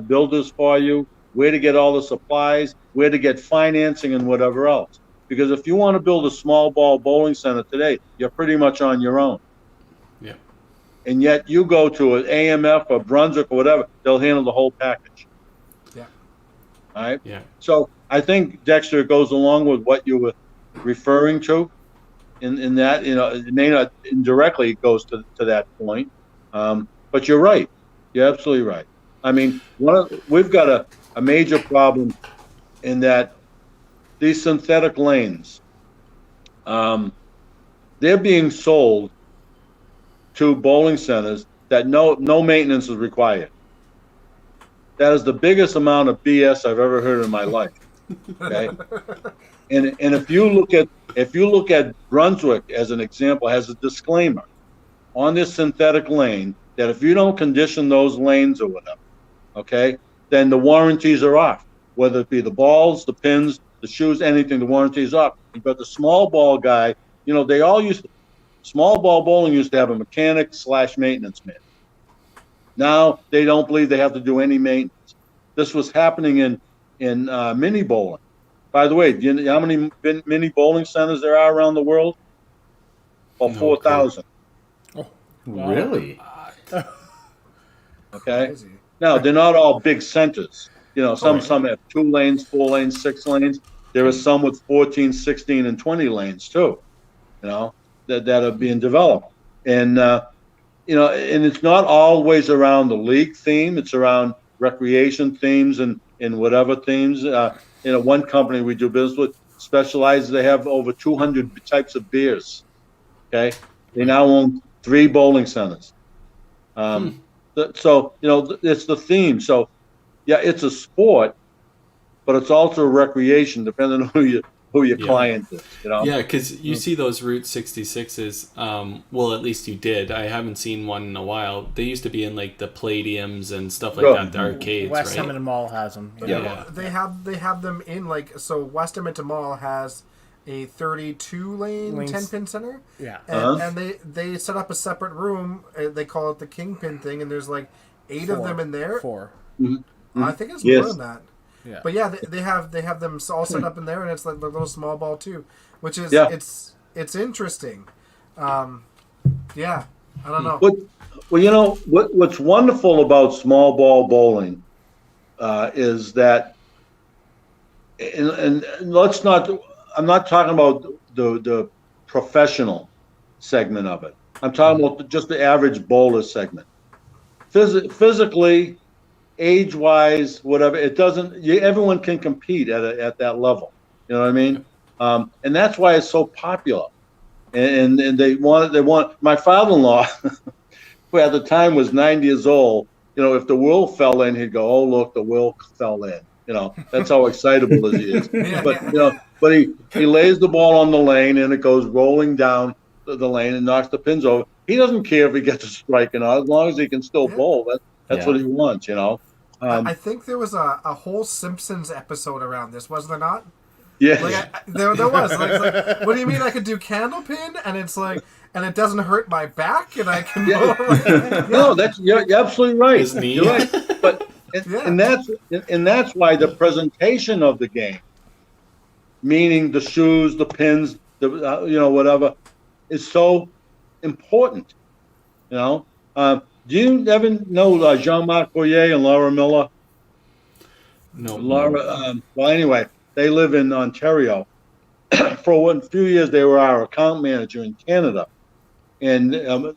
builders for you, where to get all the supplies, where to get financing, and whatever else. Because if you want to build a small ball bowling center today, you're pretty much on your own. Yeah. And yet you go to an AMF or Brunswick or whatever, they'll handle the whole package. Yeah. All right. Yeah. So I think, Dexter, it goes along with what you were referring to in that, you know, it may not indirectly it goes to that point. But you're right. You're absolutely right. I mean, we've got a major problem in that these synthetic lanes, they're being sold to bowling centers that no maintenance is required. That is the biggest amount of BS I've ever heard in my life. Okay, and if you look at Brunswick as an example, has a disclaimer on this synthetic lane that if you don't condition those lanes or whatever, okay, then the warranties are off. Whether it be the balls, the pins, the shoes, anything, the warranty is off. But the small ball guy, you know, small ball bowling used to have a mechanic / maintenance man. Now they don't believe they have to do any maintenance. This was happening in mini bowling. By the way, do you know how many mini bowling centers there are around the world? About No 4,000. Wow. Really? Okay. Crazy. Now, they're not all big centers. Some Right. have 2 lanes, 4 lanes, 6 lanes. There are some with 14, 16, and 20 lanes too, that are being developed. And, and it's not always around the league theme. It's around recreation themes and whatever themes. One company we do business with specializes. They have over 200 types of beers. Okay. They now own 3 bowling centers. So, it's the theme. So, yeah, it's a sport, but it's also a recreation, depending on who your client is. Yeah, because you see those Route 66s. Well, at least you did. I haven't seen one in a while. They used to be in like the Palladiums and stuff like that, the arcades, West right? Edmonton Mall has them. Yeah. They have them in West Edmonton Mall has a 32 lane Lanes. 10-pin center. Yeah. And they set up a separate room. They call it the Kingpin thing, and there's like 8 of them in there. 4. I think it's Yes. more than that. Yeah. But yeah, they have them all set up in there, and it's like the little small ball too, which is it's interesting. Yeah, I don't know. What's wonderful about small ball bowling is that, and let's not. I'm not talking about the professional segment of it. I'm talking about just the average bowler segment. Physically, age-wise, whatever, it doesn't. Everyone can compete at that level. You know what I mean? And that's why it's so popular. And they want. My father-in-law, who at the time was 90 years old, if the world fell in, he'd go, "Oh, look, the world fell in." That's how excitable he is. But he lays the ball on the lane and it goes rolling down the lane and knocks the pins over. He doesn't care if he gets a strike or not, as long as he can still bowl. That's what he wants, I think there was a whole Simpsons episode around this, was there not? Yeah. Like there was. Like, it's like, what do you mean I could do candlepin? And it's like, and it doesn't hurt my back, and I can. No, you're absolutely right. His knee. You're right. But and that's why the presentation of the game, meaning the shoes, the pins, the whatever, is so important. Do you ever know Jean-Marc Boyer and Laura Miller? No. Laura. Well, anyway, they live in Ontario. For a few years, they were our account manager in Canada, and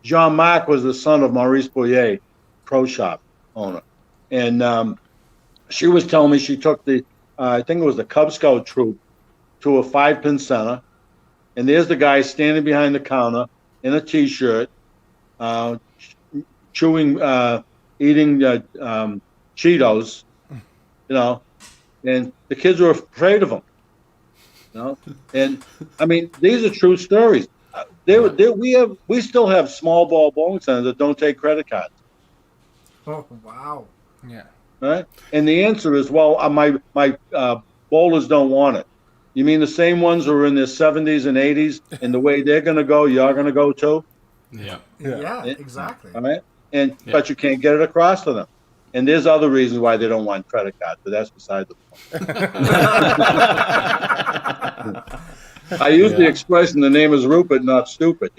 Jean-Marc was the son of Maurice Boyer, pro shop owner. And she was telling me she took I think it was the Cub Scout troop, to a 5-pin center, and there's the guy standing behind the counter in a T-shirt, chewing, eating Cheetos, and the kids were afraid of him. And I mean, these are true stories. We still have small ball bowling centers that don't take credit cards. Oh wow! Yeah. Right? And the answer is, well, my bowlers don't want it. You mean the same ones who are in their 70s and 80s, and the way they're going to go, you're going to go too? Yeah, exactly. All right? But you can't get it across to them. And there's other reasons why they don't want credit cards, but that's beside the point. I use the expression, the name is Rupert, not stupid,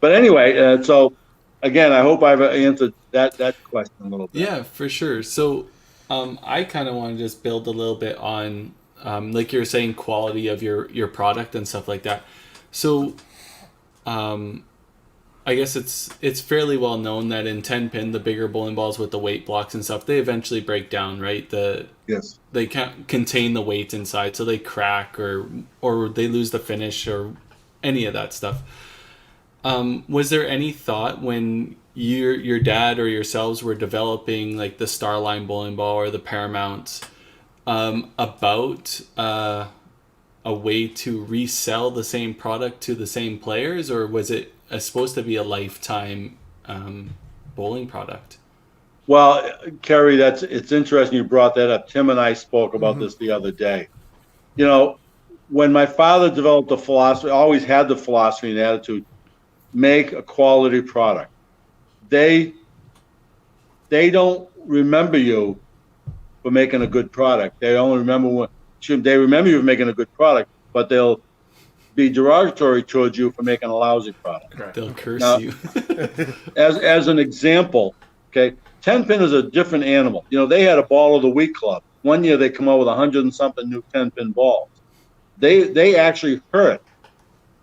But anyway, so again, I hope I've answered that question a little bit. Yeah, for sure. So I kind of want to just build a little bit on, like you were saying, quality of your product and stuff like that. So I guess it's fairly well known that in 10-pin, the bigger bowling balls with the weight blocks and stuff, they eventually break down, right? Yes. They can't contain the weight inside, so they crack or they lose the finish or any of that stuff. Was there any thought when your dad or yourselves were developing like the Starline bowling ball or the Paramount about a way to resell the same product to the same players, or was it supposed to be a lifetime bowling product? Well, Kerry, it's interesting you brought that up. Tim and I spoke about this the other day. When my father developed the philosophy, always had the philosophy and attitude, make a quality product. They don't remember you for making a good product. They only remember you for making a good product, but they'll be derogatory towards you for making a lousy product. Correct. They'll curse Now- you. As an example, okay, 10-pin is a different animal. They had a Ball of the Week club. One year they come out with 100 and something new 10-pin balls. They actually hurt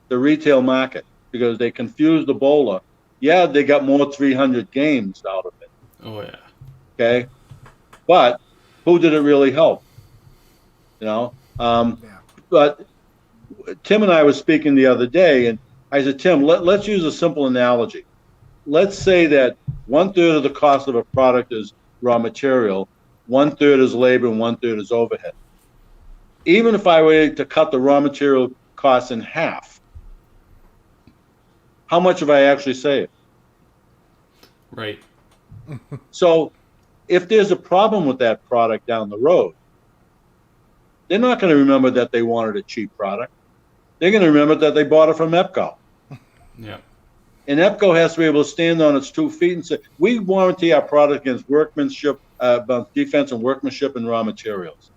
the retail market because they confused the bowler. Yeah, they got more 300 games out of it. Oh yeah. Okay, but who did it really help? Yeah. But Tim and I were speaking the other day, and I said, Tim, let's use a simple analogy. Let's say that 1/3 of the cost of a product is raw material, 1/3 is labor, and 1/3 is overhead. Even if I were to cut the raw material costs in half, how much have I actually saved? Right. So if there's a problem with that product down the road, they're not going to remember that they wanted a cheap product. They're going to remember that they bought it from EPCO. Yeah. And EPCO has to be able to stand on its 2 feet and say, we warranty our product against workmanship, defense and workmanship and raw materials.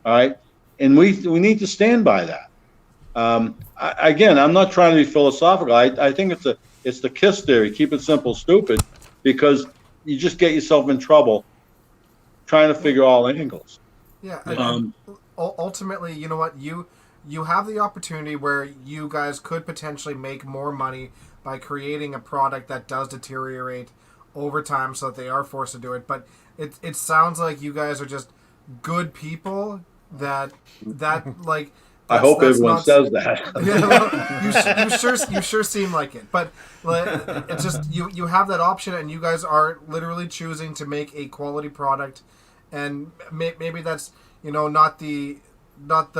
All right? And we need to stand by that. Again, I'm not trying to be philosophical. I think it's the KISS theory, keep it simple, stupid, because you just get yourself in trouble trying to figure all angles. Yeah. And ultimately, you know what? You have the opportunity where you guys could potentially make more money by creating a product that does deteriorate over time so that they are forced to do it. But it sounds like you guys are just good people that like. I hope that's everyone not, says that. Yeah, well, you sure seem like it, but it's just you have that option, and you guys are literally choosing to make a quality product, and maybe that's not the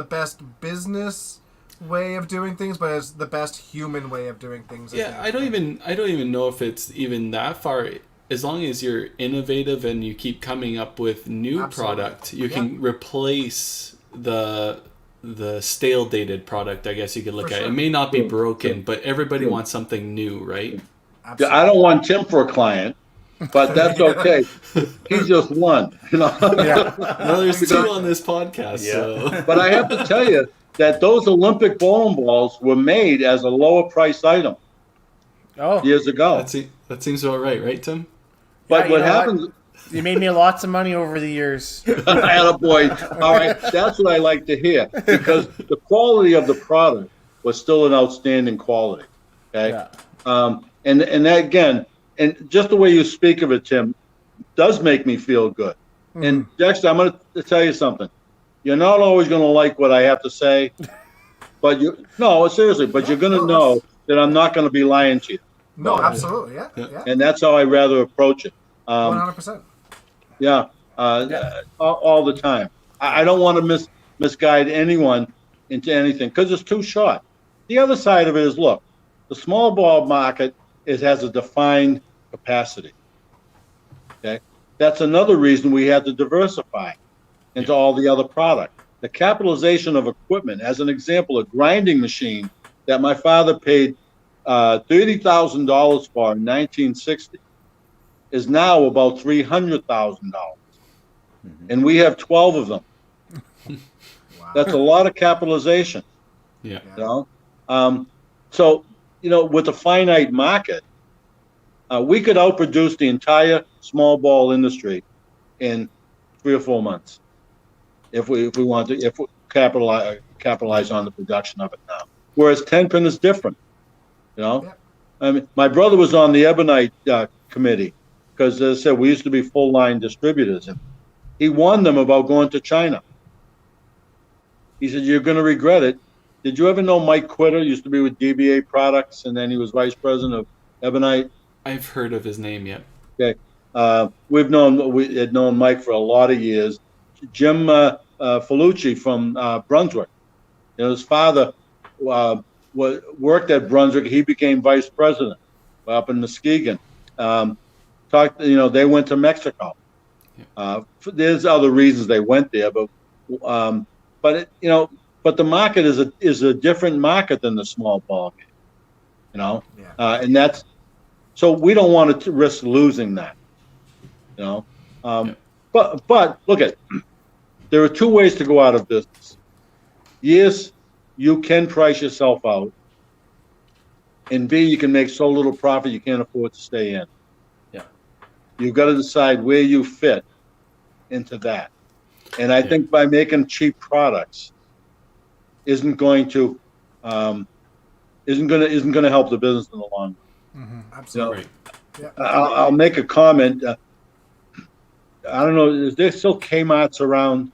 best business way of doing things, but it's the best human way of doing things. Yeah, I don't even know if it's even that far. As long as you're innovative and you keep coming up with new product, you can replace the stale dated product. I guess you could look at. It may not be broken, but everybody wants something new, right? Absolutely. I don't want Tim for a client, but that's okay. He's just one, Yeah. Well, there's two on this podcast, so. But I have to tell you that those Olympic bowling balls were made as a lower price item Oh, years ago. That seems about right, Tim? But Yeah, what you know happens? you made me lots of money over the years. Attaboy. All right, that's what I like to hear, because the quality of the product was still an outstanding quality. Okay, Yeah. And that again, and just the way you speak of it, Tim, does make me feel good. And Dexter, I'm going to tell you something. You're not always going to like what I have to say, but seriously, but you're going to know that I'm not going to be lying to you. No, absolutely, yeah. And that's how I rather approach it. 100%. Yeah, all the time. I don't want to misguide anyone into anything because it's too short. The other side of it is, look, the small ball market has a defined capacity. Okay, that's another reason we had to diversify into all the other product. The capitalization of equipment, as an example, a grinding machine that my father paid $30,000 for in 1960 is now about $300,000, and we have 12 of them. Wow. That's a lot of capitalization. Yeah. So with a finite market, we could outproduce the entire small ball industry in 3 or 4 months if we want to, if we capitalize on the production of it now. Whereas 10-pin is different. Yeah. I mean, my brother was on the Ebonite committee because, as I said, we used to be full line distributors, and he warned them about going to China. He said, "You're going to regret it." Did you ever know Mike Quitter used to be with DBA Products, and then he was vice president of Ebonite? I've heard of his name, yet. Okay, we had known Mike for a lot of years. Jim Felucci from Brunswick. His father worked at Brunswick. He became vice president up in Muskegon. They went to Mexico. There's other reasons they went there, but the market is a different market than the small ball game. And that's so we don't want to risk losing that. But look at, there are 2 ways to go out of business. Yes, you can price yourself out, and B, you can make so little profit you can't afford to stay in. Yeah. You've got to decide where you fit into that. And I think by making cheap products isn't going to help the business in the long run. Absolutely. Right. Yeah. I'll make a comment. I don't know. Is there still Kmart's around?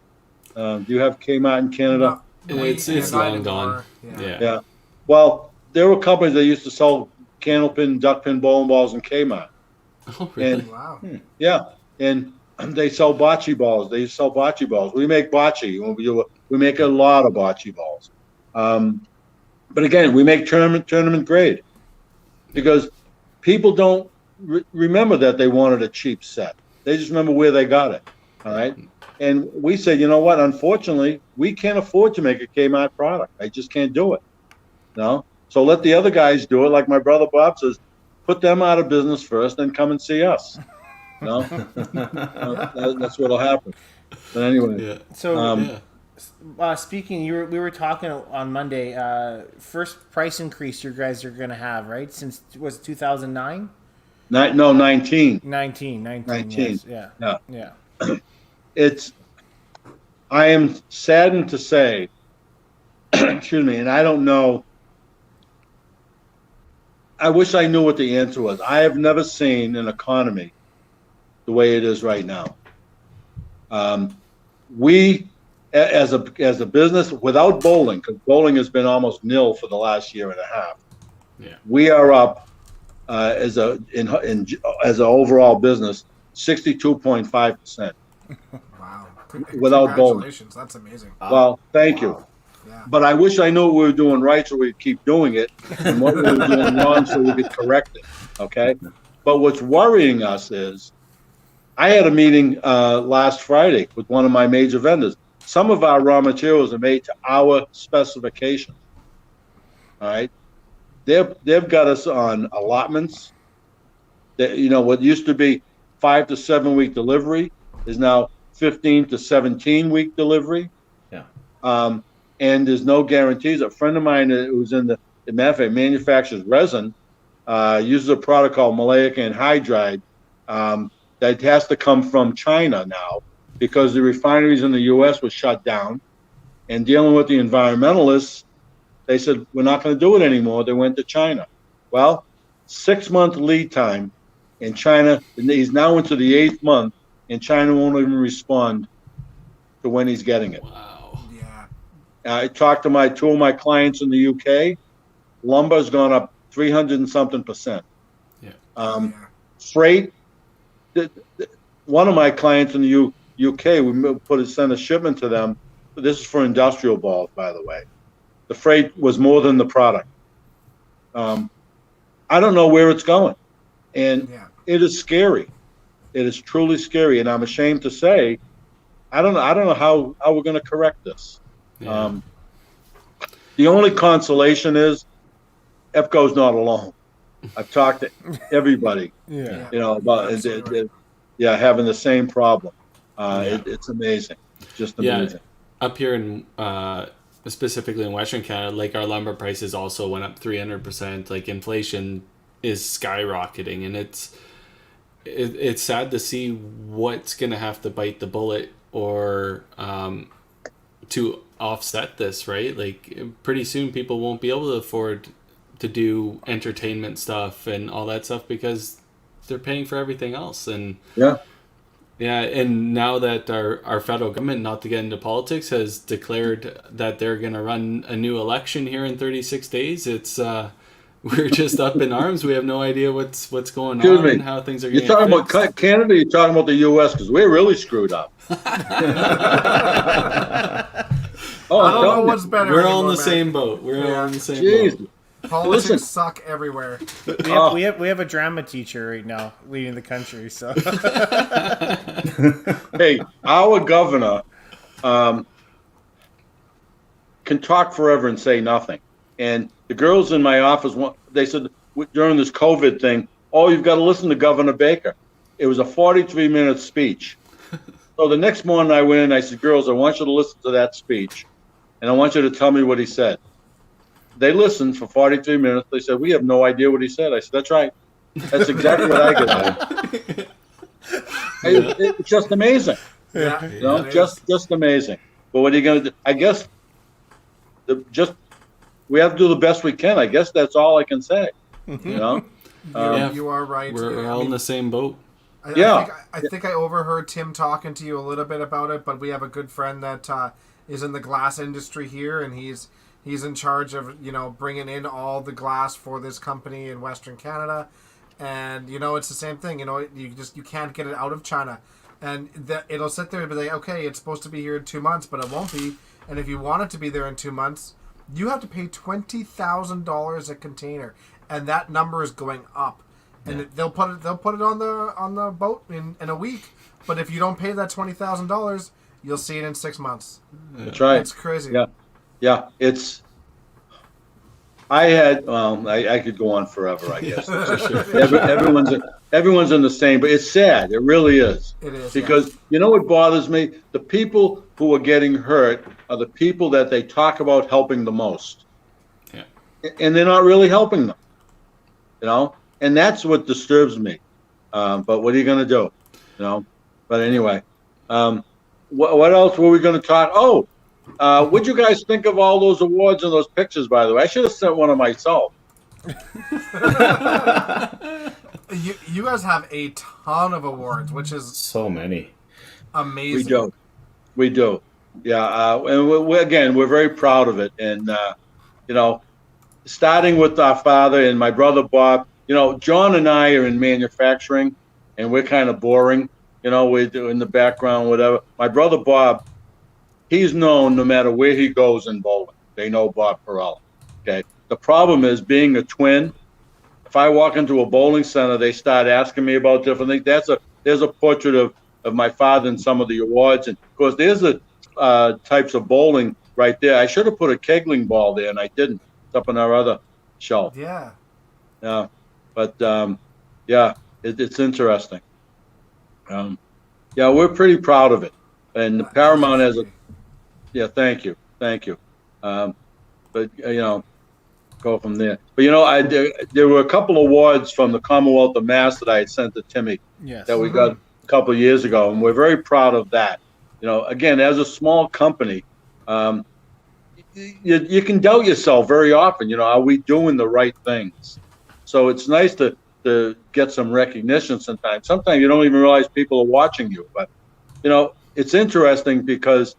Do you have Kmart in Canada? No, It's not long anymore. gone. Yeah. Yeah. Well, there were companies that used to sell candlepin, duckpin, bowling balls in Kmart. Oh, really? And Wow. yeah, and they sell bocce balls. They sell bocce balls. We make bocce. We make a lot of bocce balls. But again, we make tournament grade because people don't remember that they wanted a cheap set. They just remember where they got it. All right. And we said, you know what? Unfortunately, we can't afford to make a Kmart product. I just can't do it. No. So let the other guys do it. Like my brother Bob says, put them out of business first, then come and see us. No, that's what'll happen. But anyway, Yeah. So, speaking, we were talking on Monday. First price increase you guys are going to have, right? Since was it 2009? 19. 19. Yes. Yeah. I am saddened to say, excuse me, and I don't know. I wish I knew what the answer was. I have never seen an economy the way it is right now. We, as a business, without bowling, because bowling has been almost nil for the last year and a half. Yeah. We are up as an overall business 62.5%. Wow. Without bowling. Congratulations. That's amazing. Well, thank you. Yeah. But I wish I knew what we were doing right so we'd keep doing it, and what we were doing wrong so we could correct it. Okay? But what's worrying us is, I had a meeting last Friday with one of my major vendors. Some of our raw materials are made to our specification. All right? They've got us on allotments. That, what used to be 5 to 7 week delivery is now 15 to 17 week delivery. Yeah. And there's no guarantees. A friend of mine who's in the matter of fact manufactures resin uses a product called maleic anhydride that has to come from China now because the refineries in the U.S. were shut down. And dealing with the environmentalists, they said, we're not going to do it anymore. They went to China. Well, 6-month lead time in China. And he's now into the 8th month, and China won't even respond to when he's getting it. Wow. Yeah. I talked to two of my clients in the UK. Lumber's gone up 300 and something %. Yeah. Freight. One of my clients in the UK, we sent a shipment to them. This is for industrial balls, by the way. The freight was more than the product. I don't know where it's going, and it is scary. It is truly scary, and I'm ashamed to say, I don't know how we're going to correct this. Yeah. The only consolation is EPCO's not alone. I've talked to everybody, about having the same problem. It's amazing, just amazing. Up here in specifically in Western Canada, like our lumber prices also went up 300%. Like inflation is skyrocketing, and it's sad to see what's going to have to bite the bullet or to offset this, right? Like pretty soon people won't be able to afford to do entertainment stuff and all that stuff because they're paying for everything else. And and now that our federal government, not to get into politics, has declared that they're going to run a new election here in 36 days, it's we're just up in arms. We have no idea what's going on and how things are getting You're talking fixed. about Canada, you're talking about the U.S., because we're really screwed up. I don't know what's better. We're all in the same boat. We're all in the same boat. Politics suck everywhere. We have a drama teacher right now leading the country. So, hey, our governor can talk forever and say nothing. And the girls in my office, they said during this COVID thing, "Oh, you've got to listen to Governor Baker." It was a 43-minute speech. So the next morning I went in, I said, "Girls, I want you to listen to that speech, and I want you to tell me what he said." they listened for 43 minutes. They said, we have no idea what he said. I said, that's right. That's exactly what I get out. It's just amazing. Yeah, You know, it just amazing. But what are you going to do? I guess we have to do the best we can. I guess that's all I can say. You know, you are right. We're all in the same boat. I think I overheard Tim talking to you a little bit about it, but we have a good friend that is in the glass industry here, and he's in charge of bringing in all the glass for this company in Western Canada, and it's the same thing. You can't get it out of China, and it'll sit there and be like, okay, it's supposed to be here in 2 months, but it won't be. And if you want it to be there in 2 months, you have to pay $20,000 a container, and that number is going up. And they'll put it on the boat in a week. But if you don't pay that $20,000, you'll see it in 6 months. That's right. It's crazy. Yeah. It's. I could go on forever. I guess. Everyone's in the same, but it's sad. It really is. It is because what bothers me? The people who are getting hurt are the people that they talk about helping the most. Yeah. And they're not really helping them. And that's what disturbs me. But what are you going to do? But anyway, what else were we going to talk? Oh, what'd you guys think of all those awards and those pictures, by the way? I should have sent one of myself. You guys have a ton of awards, which is so many. Amazing. We do. Yeah. And we're very proud of it. And, starting with our father and my brother, Bob, John and I are in manufacturing, and we're kind of boring. We do in the background, whatever. My brother Bob, he's known no matter where he goes in bowling. They know Bob Parrella. Okay. The problem is being a twin. If I walk into a bowling center, they start asking me about different things. There's a portrait of my father in some of the awards, and of course there's the types of bowling right there. I should have put a kegling ball there, and I didn't. It's up on our other shelf. Yeah. Yeah. But it's interesting. We're pretty proud of it, and Paramount has a. Yeah, thank you. But go from there. But there were a couple awards from the Commonwealth of Mass that I had sent to Timmy. Yes. That we got a couple of years ago, and we're very proud of that. Again, as a small company, you can doubt yourself very often. Are we doing the right things? So it's nice to get some recognition sometimes. Sometimes you don't even realize people are watching you. But, it's interesting because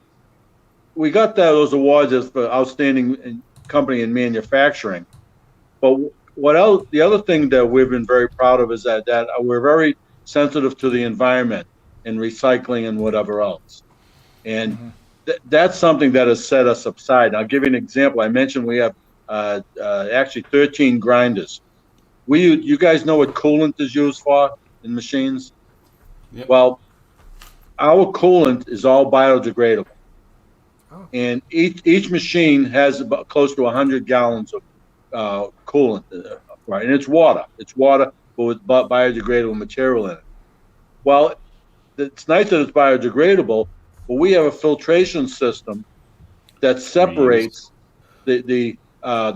we got those awards as for outstanding company in manufacturing. But what else? The other thing that we've been very proud of is that we're very sensitive to the environment and recycling and whatever else. And that's something that has set us aside. I'll give you an example. I mentioned we have actually 13 grinders. You guys know what coolant is used for in machines? Yep. Well, our coolant is all biodegradable. Oh. And each machine has about close to 100 gallons of coolant, right? And it's water. It's water, but with biodegradable material in it. Well, it's nice that it's biodegradable, but we have a filtration system that separates the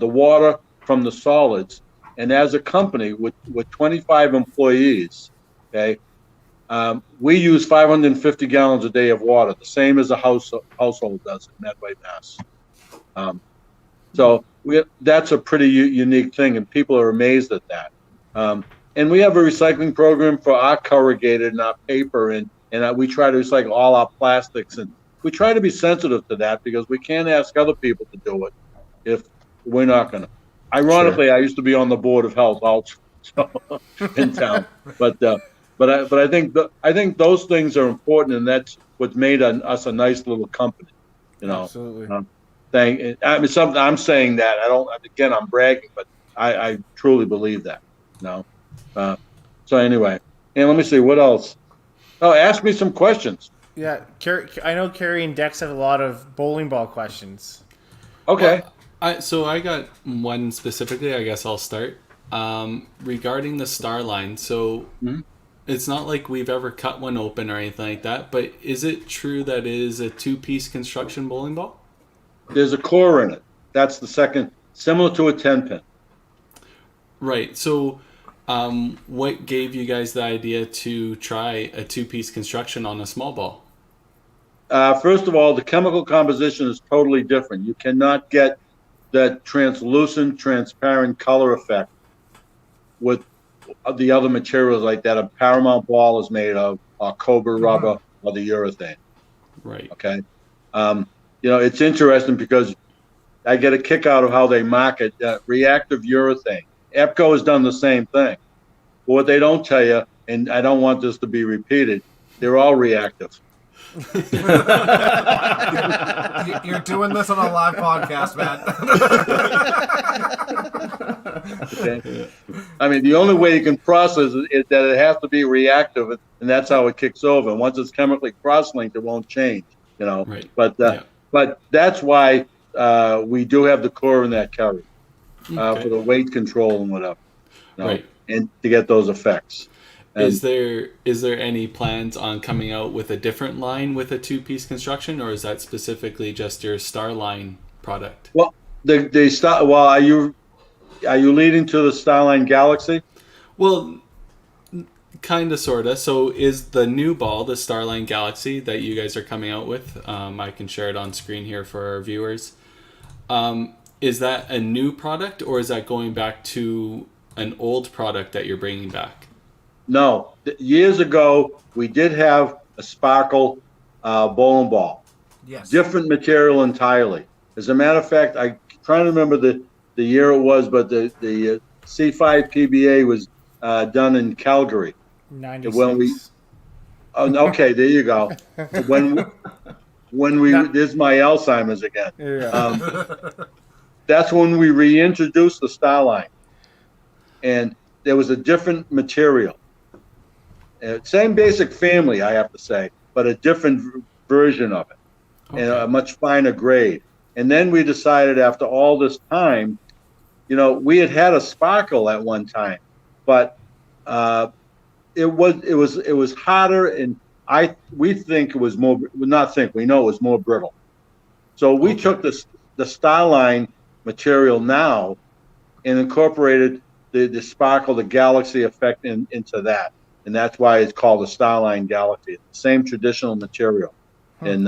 water from the solids. And as a company with 25 employees, okay, we use 550 gallons a day of water, the same as a household does in Medway, Mass. So that's a pretty unique thing, and people are amazed at that. And we have a recycling program for our corrugated and our paper, and we try to recycle all our plastics, and we try to be sensitive to that because we can't ask other people to do it if we're not going to. Ironically, sure. I used to be on the board of health also in town, but I think those things are important, and that's what's made us a nice little company. Absolutely. I'm saying that I'm bragging, but I truly believe that. So anyway, and let me see what else. Oh, ask me some questions. Yeah, I know Carrie and Dex have a lot of bowling ball questions. Okay. So I got one specifically. I guess I'll start. Regarding the star line. So it's not like we've ever cut one open or anything like that, but is it true that it is a 2-piece construction bowling ball? There's a core in it. That's the second. similar to a 10-pin. Right. So, what gave you guys the idea to try a two-piece construction on a small ball? First of all, the chemical composition is totally different. You cannot get that translucent, transparent color effect with the other materials like that a Paramount ball is made of, or Cobra rubber, or the urethane. Right. Okay. It's interesting because I get a kick out of how they market reactive urethane. EPCO has done the same thing. But what they don't tell you, and I don't want this to be repeated, they're all reactive. You're doing this on a live podcast, man. Okay. I mean, the only way you can process it is that it has to be reactive, and that's how it kicks over. And once it's chemically cross-linked, it won't change. Right. But that's why we do have the core in that carry for the weight control and whatever. Right. And to get those effects. And Is there any plans on coming out with a different line with a two-piece construction, or is that specifically just your Starline product? well, are you leading to the Starline Galaxy? Well, kind of, sort of. So is the new ball, the Starline Galaxy that you guys are coming out with, I can share it on screen here for our viewers. Is that a new product, or is that going back to an old product that you're bringing back? No. Years ago, we did have a Sparkle bowling ball. Yes. Different material entirely. As a matter of fact, I'm trying to remember the year it was, but the C5 PBA was done in Calgary. 96. Okay, there you go. When there's my Alzheimer's again. Yeah. That's when we reintroduced the Starline, and there was a different material. Same basic family, I have to say, but a different version of it, and a much finer grade. And then we decided, after all this time, we had a Sparkle at one time, but it was harder, and we think it was more. Not think, we know it was more brittle. So we took the Starline material now and incorporated the Sparkle, the Galaxy effect into that. And that's why it's called the Starline Galaxy. It's the same traditional material. And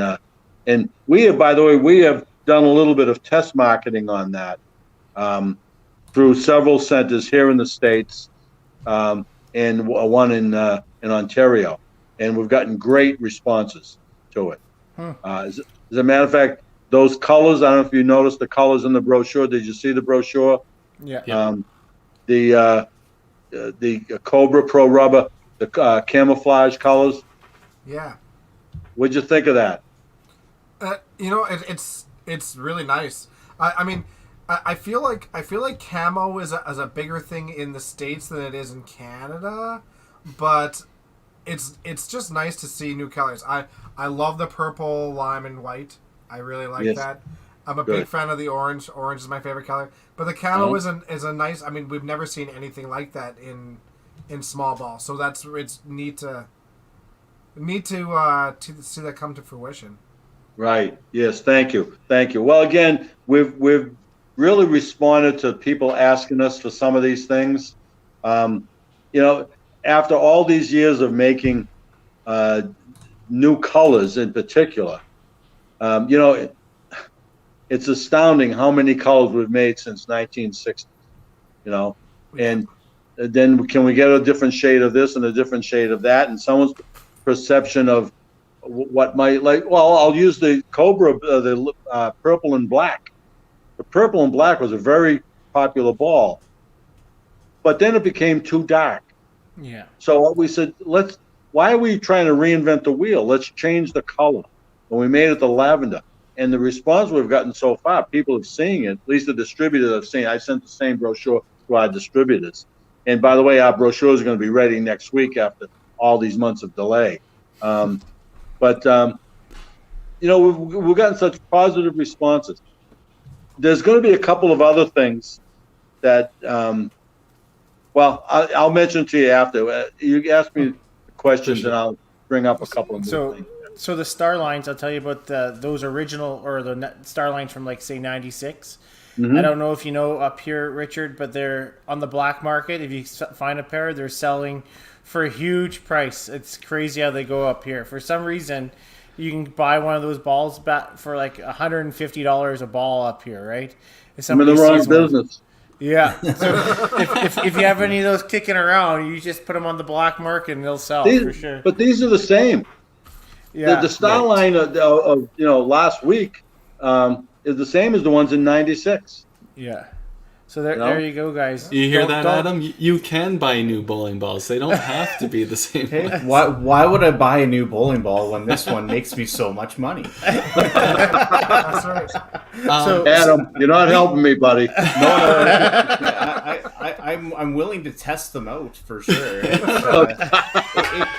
we have, by the way, done a little bit of test marketing on that through several centers here in the States and one in Ontario. And we've gotten great responses to it. As a matter of fact, those colors, I don't know if you noticed the colors in the brochure. Did you see the brochure? Yeah. The Cobra Pro Rubber, the camouflage colors. Yeah. What'd you think of that? It's really nice. I mean, I feel like camo is a bigger thing in the States than it is in Canada, but it's just nice to see new colors. I love the purple, lime, and white. I really like that. I'm a big fan of the orange. Orange is my favorite color. But the camo is a nice. I mean, we've never seen anything like that in small ball. So it's neat to see that come to fruition. Right. Yes. Thank you. Well, again, we've really responded to people asking us for some of these things. After all these years of making new colors in particular, it's astounding how many colors we've made since 1960. And then can we get a different shade of this and a different shade of that? And someone's perception of what might I'll use the Cobra, the purple and black. The purple and black was a very popular ball, but then it became too dark. Yeah. So what we said, why are we trying to reinvent the wheel? Let's change the color. And we made it the lavender. And the response we've gotten so far, people are seeing it, at least the distributors have seen it. I sent the same brochure to our distributors. And by the way, our brochure is going to be ready next week after all these months of delay. We've gotten such positive responses. There's going to be a couple of other things that, I'll mention to you after. You ask me questions, and I'll bring up a couple of more things. So the Starlines, I'll tell you about those original, or the Starlines from, like, say, 96. Mhm. I don't know if you know up here, Richard, but they're on the black market. If you find a pair, they're selling for a huge price. It's crazy how they go up here. For some reason, you can buy one of those balls back for like $150 a ball up here, right? If I'm in the somebody wrong sees one. business. Yeah. So if you have any of those kicking around, you just put them on the black market and they'll sell for sure. But these are the same. The Yeah. style Right. line of last week is the same as the ones in '96. Yeah. So there, You know? there you go, guys. You hear Don't- that, don't- Adam? You can buy new bowling balls. They don't have to be the same Hey, ones. why would I buy a new bowling ball when this one makes me so much money? That's right. So Adam, you're not helping me, buddy. I'm willing to test them out for sure.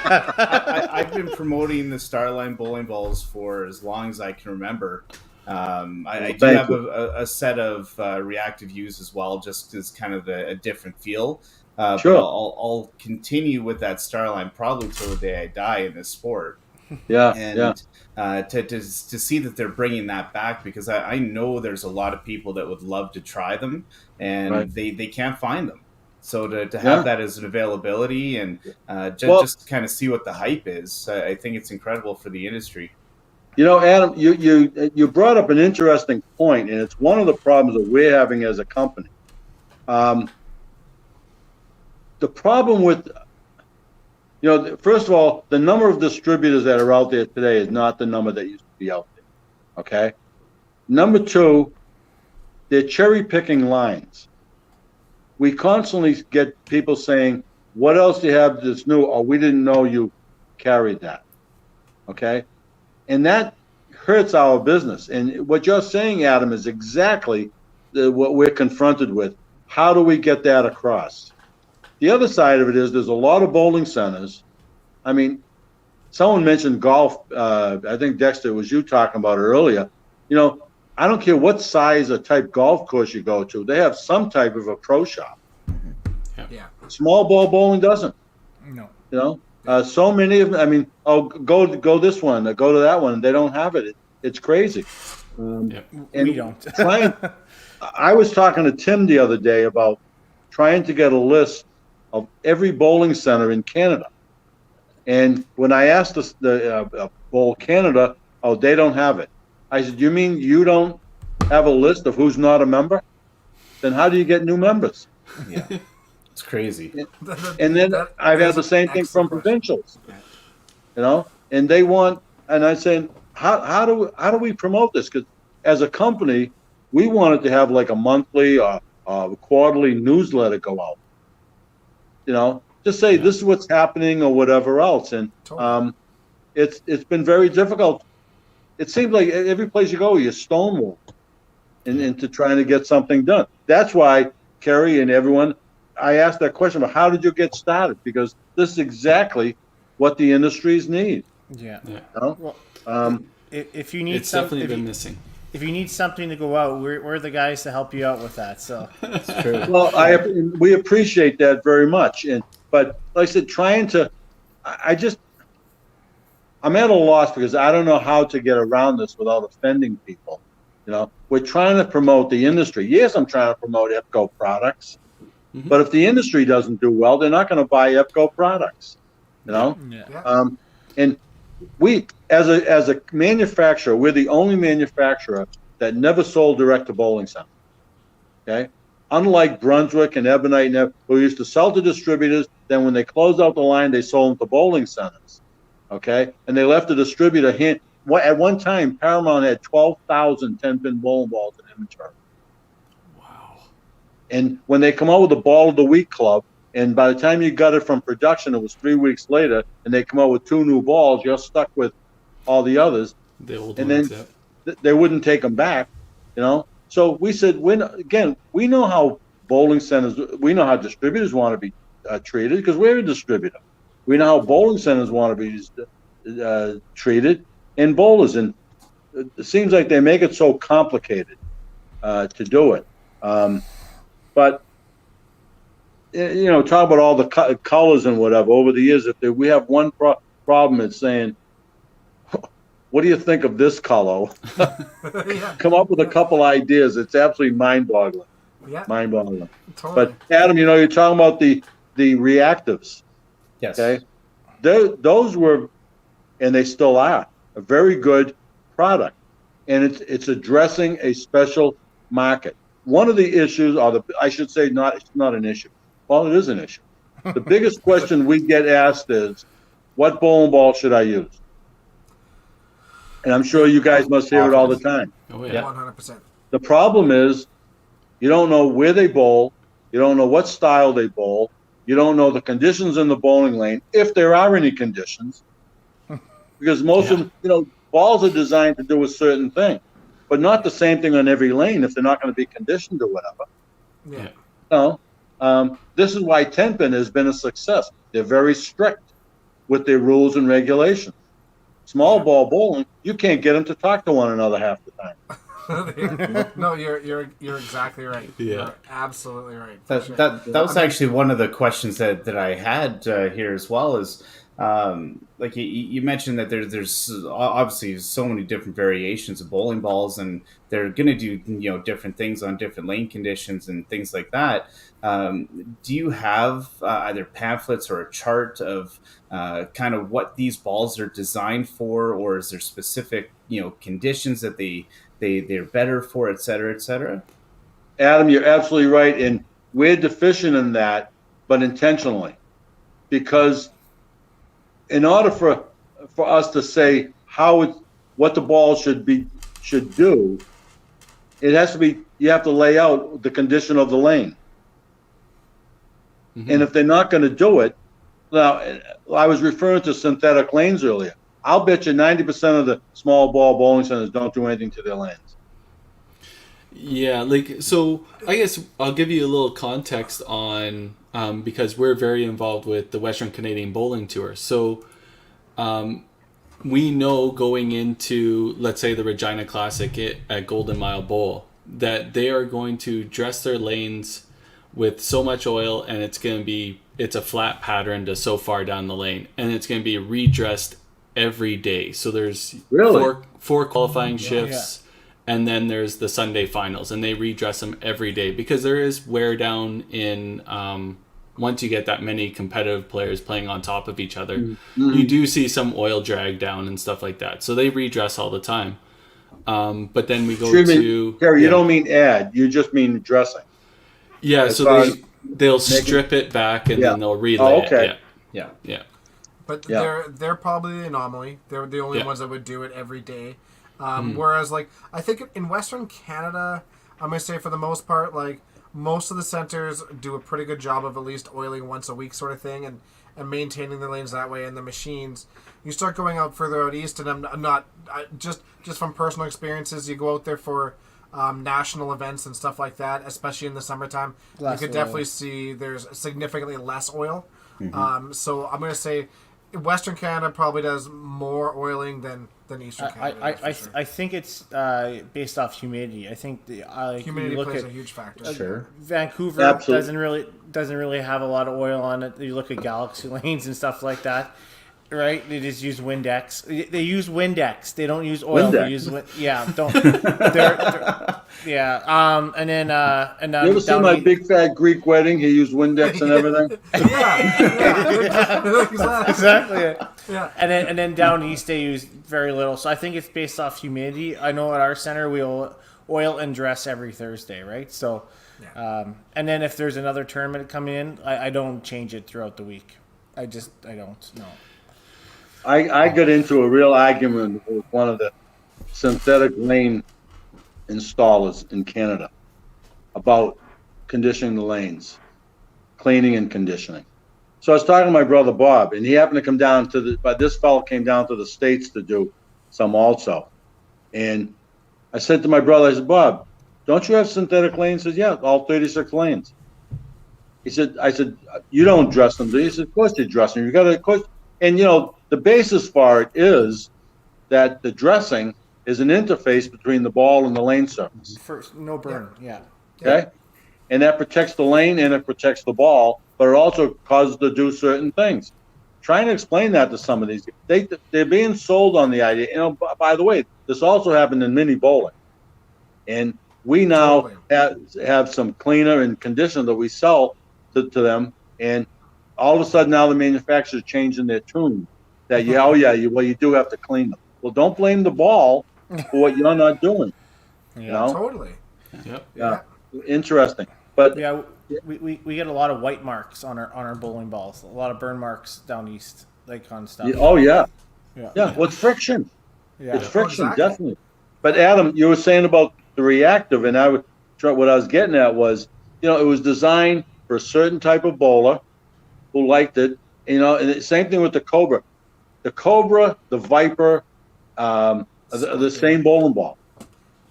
I've been promoting the Starline bowling balls for as long as I can remember. I do Thank have you. a set of reactive views as well, just as kind of a different feel. Sure. But I'll continue with that Starline probably till the day I die in this sport. Yeah, And to see that they're bringing that back, because I know there's a lot of people that would love to try them and Right. they can't find them. So to Yeah. have that as an availability and Well- just kind of see what the hype is, I think it's incredible for the industry. Adam, you brought up an interesting point, and it's one of the problems that we're having as a company. The problem with, first of all, the number of distributors that are out there today is not the number that used to be out there. Okay. Number two, they're cherry picking lines. We constantly get people saying, "What else do you have that's new?" Or "We didn't know you carried that." Okay. And that hurts our business. And what you're saying, Adam, is exactly what we're confronted with. How do we get that across? The other side of it is there's a lot of bowling centers. I mean, someone mentioned golf. I think, Dexter, it was you talking about it earlier. I don't care what size or type golf course you go to. They have some type of a pro shop. Yeah. Small ball bowling doesn't. No. So many of them. I mean, go this one, go to that one. They don't have it. It's crazy. Yep. And we don't. I was talking to Tim the other day about trying to get a list of every bowling center in Canada. And when I asked the Bowl Canada, oh, they don't have it. I said, you mean you don't have a list of who's not a member? Then how do you get new members? Yeah, it's crazy. And then That I've had is the same an thing from excellent question. provincials, and they want, and I said, how do we promote this? Because as a company, we wanted to have like a monthly or quarterly newsletter go out, just say this is what's happening or whatever else. And Totally. it's been very difficult. It seems like every place you go, you're stonewalled into trying to get something done. That's why, Kerry and everyone, I asked that question about how did you get started? Because this is exactly what the industries need. Yeah. Well, If you need It's something, definitely been missing. if you need something to go out, we're the guys to help you out with that. So It's true. Well, we appreciate that very much, but like I said, I'm at a loss because I don't know how to get around this without offending people. We're trying to promote the industry. Yes, I'm trying to promote EPCO products, but if the industry doesn't do well, they're not going to buy EPCO products. yeah. And we, as a manufacturer, we're the only manufacturer that never sold direct to bowling centers. Okay, unlike Brunswick and Ebonite, who used to sell to distributors, then when they closed out the line, they sold them to bowling centers. Okay, and they left the distributor hand. At one time, Paramount had 12,000 10-pin bowling balls in inventory. Wow. And when they come out with the Ball of the Week Club, and by the time you got it from production, it was 3 weeks later, and they come out with 2 new balls, you're stuck with all the others. The old And ones, then yeah. they wouldn't take them back, So we said, we know how bowling centers, we know how distributors want to be treated because we're a distributor. We know how bowling centers want to be treated and bowlers. And it seems like they make it so complicated to do it. But talk about all the colors and whatever. Over the years, we have one problem, it's saying, what do you think of this color? Yeah. Come up with a couple ideas. It's absolutely mind-boggling. Yeah. Mind-boggling. Totally. But Adam, you're talking about the reactives. Yes. Okay, those were, and they still are, a very good product, and it's addressing a special market. One of the issues, I should say, it's not an issue. Well, it is an issue. The biggest question we get asked is, what bowling ball should I use? And I'm sure you guys must hear it all the time. Oh yeah. 100%. The problem is, you don't know where they bowl, you don't know what style they bowl, you don't know the conditions in the bowling lane, if there are any conditions, because most of them, balls are designed to do a certain thing, but not the same thing on every lane if they're not going to be conditioned or whatever. Yeah. This is why 10-pin has been a success. They're very strict with their rules and regulations. Small ball bowling, you can't get them to talk to one another half the time. No, you're exactly right. Yeah. You're absolutely right. That was actually one of the questions that I had here as well. Is like you mentioned that there's obviously so many different variations of bowling balls, and they're going to do different things on different lane conditions and things like that. Do you have either pamphlets or a chart of kind of what these balls are designed for, or is there specific conditions that they're better for, et cetera, et cetera? Adam, you're absolutely right, and we're deficient in that, but intentionally, because in order for us to say what the ball should do, it has to be, you have to lay out the condition of the lane. Mm-hmm. And if they're not going to do it, now I was referring to synthetic lanes earlier. I'll bet you 90% of the small ball bowling centers don't do anything to their lanes. Yeah, so I guess I'll give you a little context on, because we're very involved with the Western Canadian Bowling Tour. So we know going into, let's say, the Regina Classic at Golden Mile Bowl, that they are going to dress their lanes with so much oil, and it's a flat pattern to so far down the lane, and it's going to be redressed every day. So there's four qualifying shifts. And then there's the Sunday finals, and they redress them every day because there is wear down in once you get that many competitive players playing on top of each other. Mm-hmm. You do see some oil drag down and stuff like that. So they redress all the time. But then we go to... Gary, you don't mean add. You just mean dressing. Yeah, so they'll strip it back and then they'll relay it. Yeah. But they're probably the anomaly. They're the only ones that would do it every day. Whereas, I think in Western Canada, I'm going to say for the most part, most of the centers do a pretty good job of at least oiling once a week sort of thing and maintaining the lanes that way. And the machines, you start going out further out east, and I'm not just from personal experiences, you go out there for national events and stuff like that, especially in the summertime. You could definitely see there's significantly less oil. Mm-hmm. So I'm going to say Western Canada probably does more oiling than Eastern Canada. I think it's based off humidity. I think humidity plays a huge factor. Sure. Vancouver doesn't really have a lot of oil on it. You look at Galaxy lanes and stuff like that, right? They just use Windex. They use Windex. They don't use oil. They use and then you ever see my big fat Greek wedding? He used Windex and everything. Exactly. Yeah. And then down east they use very little. So I think it's based off humidity. I know at our center we'll oil and dress every Thursday, right? So, and then if there's another tournament coming in, I don't change it throughout the week. I don't. No. I got into a real argument with one of the synthetic lane installers in Canada about conditioning the lanes, cleaning and conditioning. So I was talking to my brother Bob, and he happened to come down but this fellow came down to the States to do some also. And I said to my brother, I said, Bob, don't you have synthetic lanes? He said, yeah, all 36 lanes. I said, you don't dress them, do you? He said, of course you dress them. You got to, and the basis for it is that the dressing is an interface between the ball and the lane surface. First, no burn, Okay? And that protects the lane and it protects the ball, but it also causes to do certain things. trying to explain that to some of these. They're being sold on the idea. You know, by the way, this also happened in mini bowling, and we now have some cleaner and conditioner that we sell to them, and all of a sudden now the manufacturer's changing their tune. That you do have to clean them. Well, don't blame the ball for what you're not doing. You know? Totally. Yep. Yeah. Interesting. But Yeah, we get a lot of white marks on our bowling balls. A lot of burn marks down east, like on stuff. yeah. Yeah. Well, it's friction. Yeah. It's friction, exactly. definitely. But Adam, you were saying about the reactive, and what I was getting at was, you know, it was designed for a certain type of bowler who liked it. You know, and the same thing with the Cobra. The Cobra, the Viper, are the same bowling ball.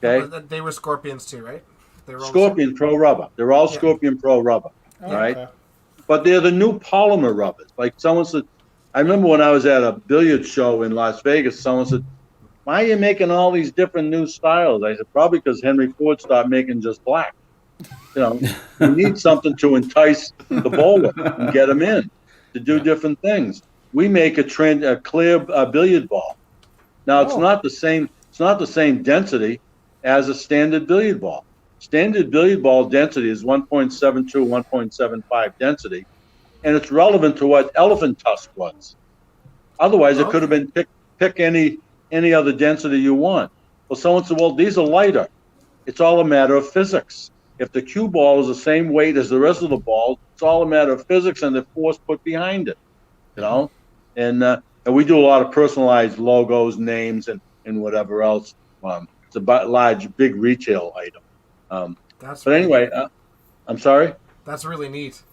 Okay. They were Scorpions too, right? They were all Scorpion Pro Rubber. They're all Scorpion Pro Rubber. Oh, right? okay. But they're the new polymer rubbers. Like someone said, I remember when I was at a billiard show in Las Vegas, someone said, why are you making all these different new styles? I said, probably because Henry Ford stopped making just black. You know, you need something to entice the bowler and get them in to do different things. We make a clear billiard ball. Now it's not the same. It's not the same density as a standard billiard ball. Standard billiard ball density is 1.72, 1.75 density, and it's relevant to what elephant tusk was. Otherwise, it could have been pick any other density you want. Well, someone said, well, these are lighter. It's all a matter of physics. If the cue ball is the same weight as the rest of the balls, it's all a matter of physics and the force put behind it. You know, and we do a lot of personalized logos, names, and whatever else. It's a big retail item. But anyway, I'm sorry. That's really neat.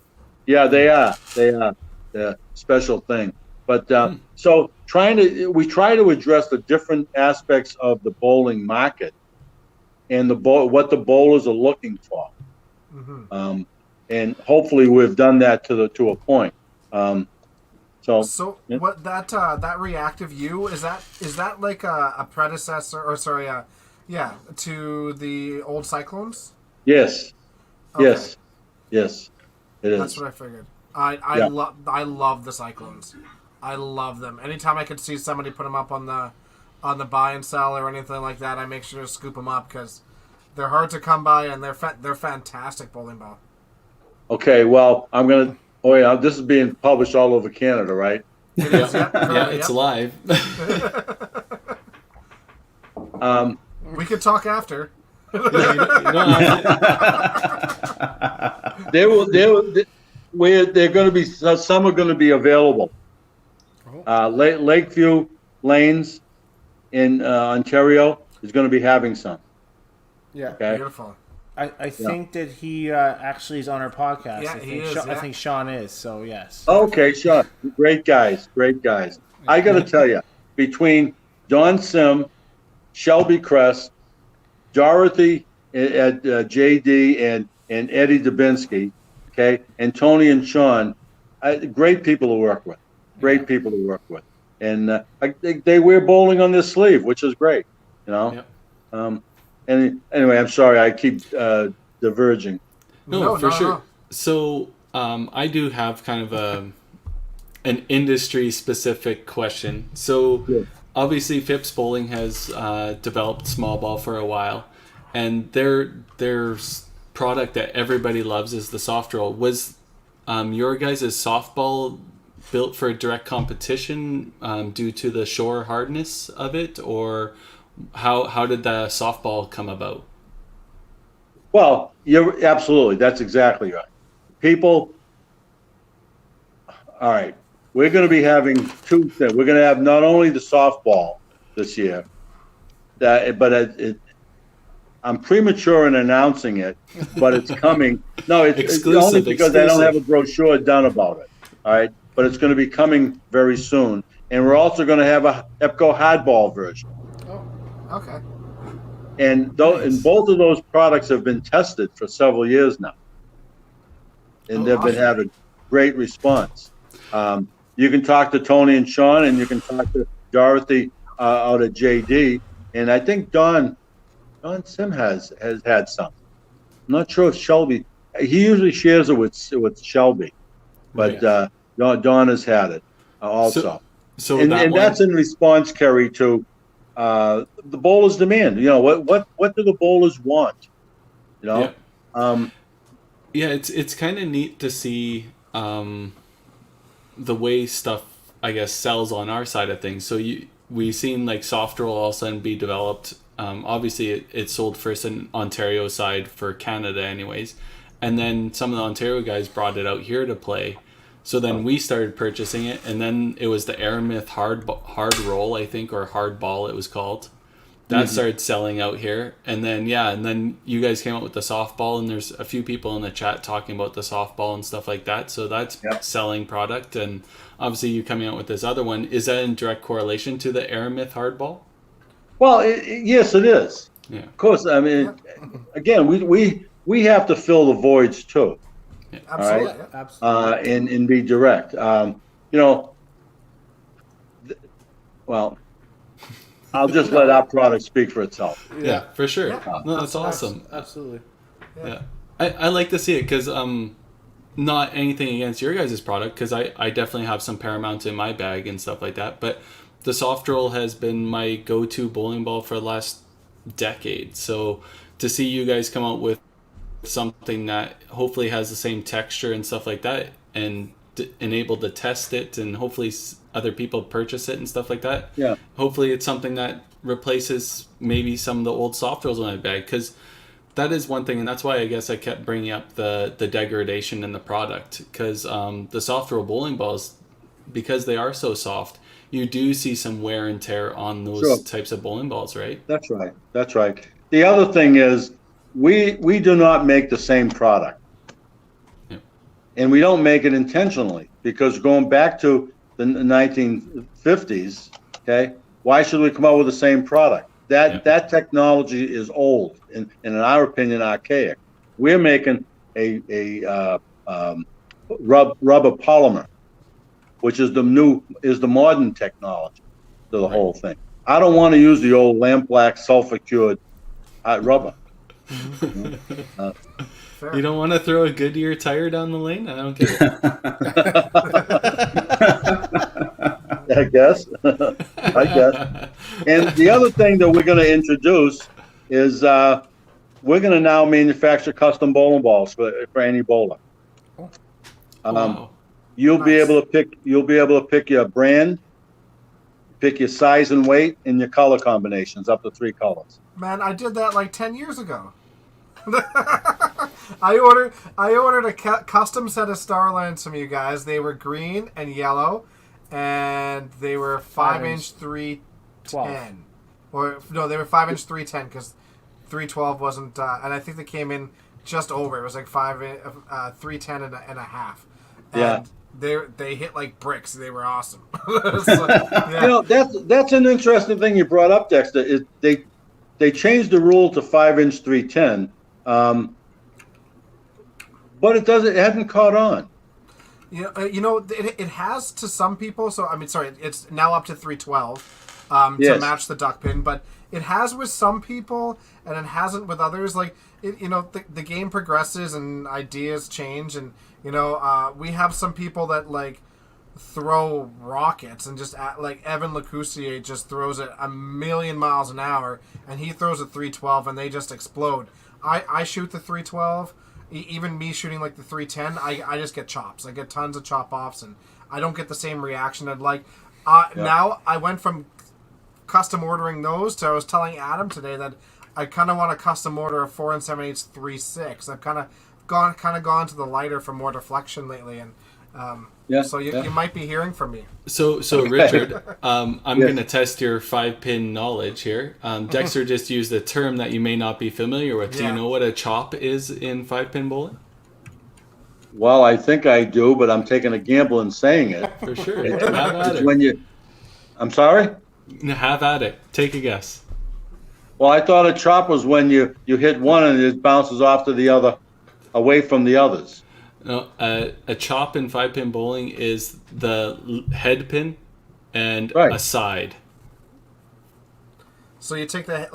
Yeah, they are. They're a special thing. But so we try to address the different aspects of the bowling market and what the bowlers are looking for. Mm-hmm. And hopefully we've done that to a point. What that reactive U is that like a predecessor to the old Cyclones? Yes. Okay. Yes. It is. That's what I figured. I love the Cyclones. I love them. Anytime I could see somebody put them up on the buy and sell or anything like that, I make sure to scoop them up because they're hard to come by and they're fantastic bowling ball. Okay, well, I'm gonna. Oh yeah, this is being published all over Canada, right? It is. It's live. We could talk after. You don't have to. They're going to be. Some are going to be available. Lakeview Lanes in Ontario is going to be having some. Yeah. Okay. Beautiful. I think that he actually is on our podcast. Yeah, he is. I think Sean is. So yes. Okay, Sean. Great guys. I got to tell you, between Don Sim, Shelby Crest, Dorothy at JD, and Eddie Dubinsky, okay, and Tony and Sean, great people to work with. And they wear bowling on their sleeve, which is great, you know. Yep. And anyway, I'm sorry, I keep diverging. No, for sure. No. So I do have kind of an industry-specific question. So obviously, Phipps Bowling has developed small ball for a while, and their product that everybody loves is the soft roll. Was your guys' softball built for direct competition due to the shore hardness of it, or how did the softball come about? Well, you're absolutely. That's exactly right. People. All right. We're going to be having two things. We're going to have not only the softball this year, but I'm premature in announcing it, but it's coming. No, it's only because I don't have a brochure done about it. All right. But it's going to be coming very soon. And we're also going to have a EPCO hardball version. Okay. And both of those products have been tested for several years now. And they've been having great response. You can talk to Tony and Sean, and you can talk to Dorothy out at JD. And I think Don Sim has had some. I'm not sure if Shelby. He usually shares it with Shelby, but Don has had it. also. So and that one, that's in response, Kerry, to the bowlers' demand. You know, what do the bowlers want? You know, yeah, it's kind of neat to see the way stuff, I guess, sells on our side of things. So we've seen like soft roll all of a sudden be developed. Obviously, it sold first in Ontario side for Canada, anyways, and then some of the Ontario guys brought it out here to play. So then we started purchasing it, and then it was the Aramith hard roll, I think, or hard ball it was called. That started selling out here, and then you guys came out with the softball, and there's a few people in the chat talking about the softball and stuff like that. So that's selling product, and obviously you coming out with this other one. Is that in direct correlation to the Aramith hardball? Well, yes, it is. Yeah, of course. I mean, again, we have to fill the voids too. Yeah. Absolutely. All right? Absolutely. And be direct. You know, well, I'll just let our product speak for itself. Yeah, for sure. Yeah. No, that's awesome. Absolutely. Yeah, I like to see it because not anything against your guys' product, because I definitely have some Paramount in my bag and stuff like that, but the soft roll has been my go-to bowling ball for the last decade. So to see you guys come out with something that hopefully has the same texture and stuff like that, and able to test it, and hopefully other people purchase it and stuff like that. Yeah. Hopefully it's something that replaces maybe some of the old soft rolls in my bag, because that is one thing, and that's why I guess I kept bringing up the degradation in the product, because the soft roll bowling balls, because they are so soft, you do see some wear and tear on those types of bowling balls, right? That's right. That's right. The other thing is we do not make the same product. Yeah. And we don't make it intentionally, because going back to the 1950s, okay, why should we come out with the same product? That technology is old and in our opinion, archaic. We're making a rubber polymer, which is the modern technology to the whole thing. I don't want to use the old lampblack sulfur cured rubber. You don't want to throw a Goodyear tire down the lane? I don't get it. I guess. And the other thing that we're going to introduce is we're going to now manufacture custom bowling balls for any bowler. Wow. You'll be able to pick your brand, pick your size and weight, and your color combinations, up to 3 colors. Man, I did that like 10 years ago. I ordered a custom set of Starlands from you guys. They were green and yellow, and they were 5-inch 310. Or no, they were 5-inch 310 because 312 wasn't. And I think they came in just over. It was like 310 and a half. And they hit like bricks. They were awesome. So, yeah. You know, that's an interesting thing you brought up, Dexter. Is they changed the rule to 5-inch 310. But it hasn't caught on. It has to some people. So I mean, sorry, it's now up to 312 to match the duck pin. But it has with some people, and it hasn't with others. Like the game progresses and ideas change, and we have some people that like throw rockets and just like Evan Lecoussier just throws it a million miles an hour, and he throws a 312 and they just explode. I shoot the 312. Even me shooting like the 310, I just get chops. I get tons of chop offs, and I don't get the same reaction I'd like. Now I went from custom ordering those to I was telling Adam today that I kind of want to custom order a 4 7/8 3.6. I've kind of gone to the lighter for more deflection lately, and so you might be hearing from me. So Richard, I'm going to test your 5-pin knowledge here. Dexter just used a term that you may not be familiar with. Do you know what a chop is in 5-pin bowling? Well, I think I do, but I'm taking a gamble in saying it. For sure. Have at it. When I'm sorry? Have at it. Take a guess. Well, I thought a chop was when you hit one and it bounces off to the other, away from the others. No, a chop in 5-pin bowling is the head pin and a side. So you take the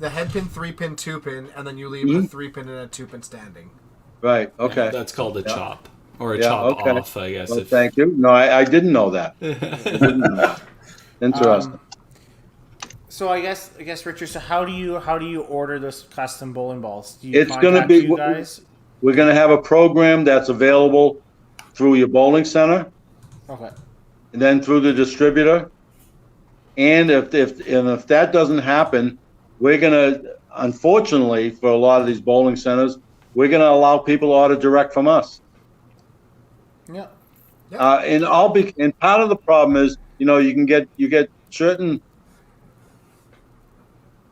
head pin, 3-pin, 2-pin, and then you leave a 3-pin and a 2-pin standing. Right. Okay. That's called a chop. or a Yeah, chop okay. off, I guess. Well, If thank you. No, I didn't know that. I didn't know that. Interesting. So I guess Richard. So how do you order those custom bowling balls? Do you It's going to contact be, you guys? we're going to have a program that's available through your bowling center Okay. and then through the distributor. And if that doesn't happen, we're going to, unfortunately, for a lot of these bowling centers, we're going to allow people to order direct from us. Yeah. And part of the problem is, you get certain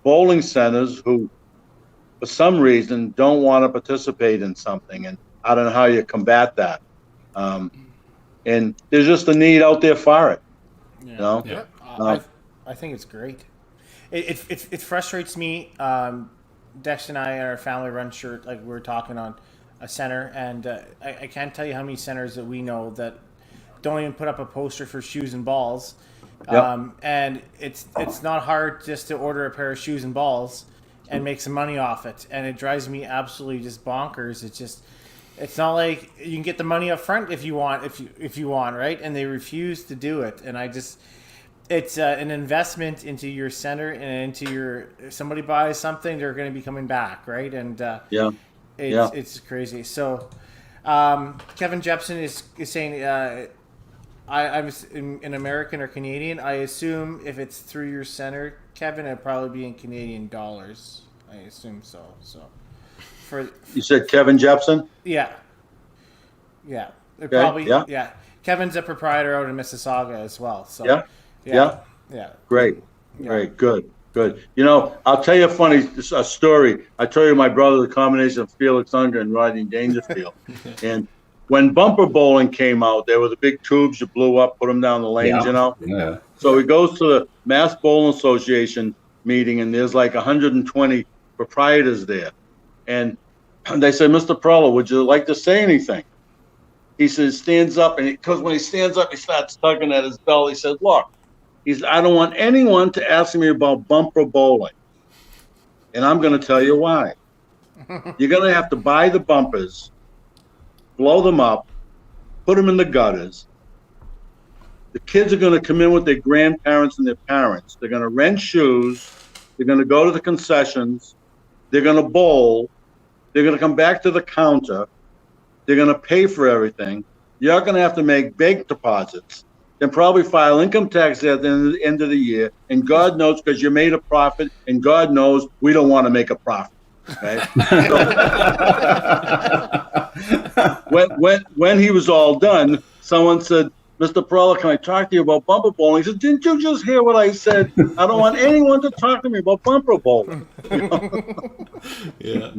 bowling centers who, for some reason, don't want to participate in something, and I don't know how you combat that. And there's just a need out there for it. Yeah. yeah. I think it's great. It frustrates me. Dex and I and our family run shirt, like we're talking on a center, and I can't tell you how many centers that we know that don't even put up a poster for shoes and balls. Yep. And it's not hard just to order a pair of shoes and balls and make some money off it. And it drives me absolutely just bonkers. It's not like you can get the money up front if you want, right? And they refuse to do it. And it's an investment into your center and into somebody buys something, they're going to be coming back, right? And it's crazy. So Kevin Jepson is saying, I'm an American or Canadian. I assume if it's through your center, Kevin, it'd probably be in Canadian dollars. I assume so. You said Kevin Jepson? Yeah. Okay, Yeah. Kevin's a proprietor out in Mississauga as well. So Yeah. Great. Yeah. Great. Good. I'll tell you a story. I told you my brother, the combination of Felix Unger and Rodney Dangerfield. And when bumper bowling came out, there were the big tubes you blew up, put them down the lanes, Yeah. So he goes to the Mass Bowling Association meeting, and there's like 120 proprietors there. And they said, Mr. Parrella, would you like to say anything? He says, stands up, and because when he stands up, he starts tugging at his belt. He says, look, I don't want anyone to ask me about bumper bowling. And I'm going to tell you why. You're going to have to buy the bumpers, blow them up, put them in the gutters. The kids are going to come in with their grandparents and their parents. They're going to rent shoes. They're going to go to the concessions. They're going to bowl. They're going to come back to the counter. They're going to pay for everything. You're going to have to make bank deposits and probably file income tax at the end of the year. And God knows, because you made a profit, and God knows we don't want to make a profit. Right? So, when he was all done, someone said, Mr. Parrella, can I talk to you about bumper bowling? He said, didn't you just hear what I said? I don't want anyone to talk to me about bumper bowling. Yeah.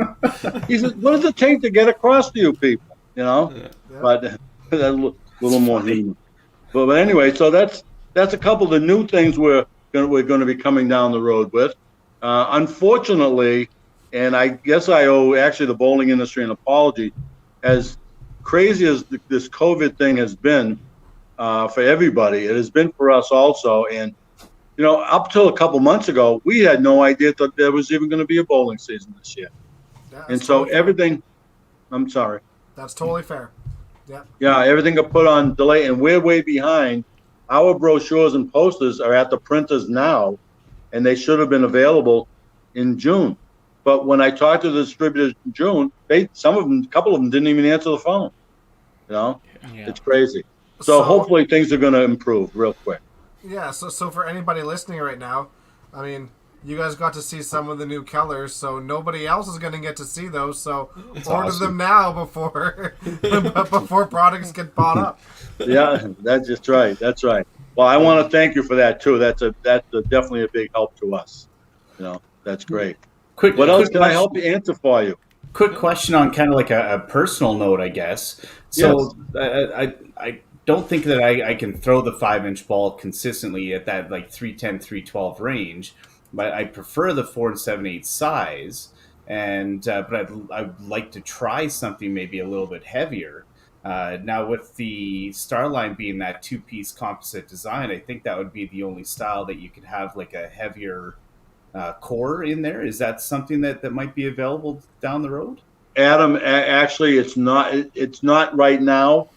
He said, what does it take to get across to you people? But that's a little more human. But anyway, so that's a couple of the new things we're going to be coming down the road with. Unfortunately, and I guess I owe actually the bowling industry an apology, as crazy as this COVID thing has been for everybody, it has been for us also. And up till a couple months ago, we had no idea that there was even going to be a bowling season this year. And so everything, I'm sorry. That's totally fair. Yeah, everything got put on delay, and we're way behind. Our brochures and posters are at the printers now, and they should have been available in June. But when I talked to the distributors in June, a couple of them didn't even answer the phone. It's crazy. So hopefully things are going to improve real quick. Yeah, so for anybody listening right now, I mean, you guys got to see some of the new colors, so nobody else is going to get to see those. So order them now before products get bought up. Yeah, that's just right. That's right. Well, I want to thank you for that too. That's definitely a big help to us. That's great. What else can I help you answer for you? Quick question on kind of like a personal note, I guess. So Yes. I don't think that I can throw the 5-inch ball consistently at that like 310, 312 range, but I prefer the 4 7/8 size. And but I'd like to try something maybe a little bit heavier. Now with the Starline being that 2-piece composite design, I think that would be the only style that you could have like a heavier core in there. Is that something that might be available down the road? Adam, actually, it's not. It's not right now,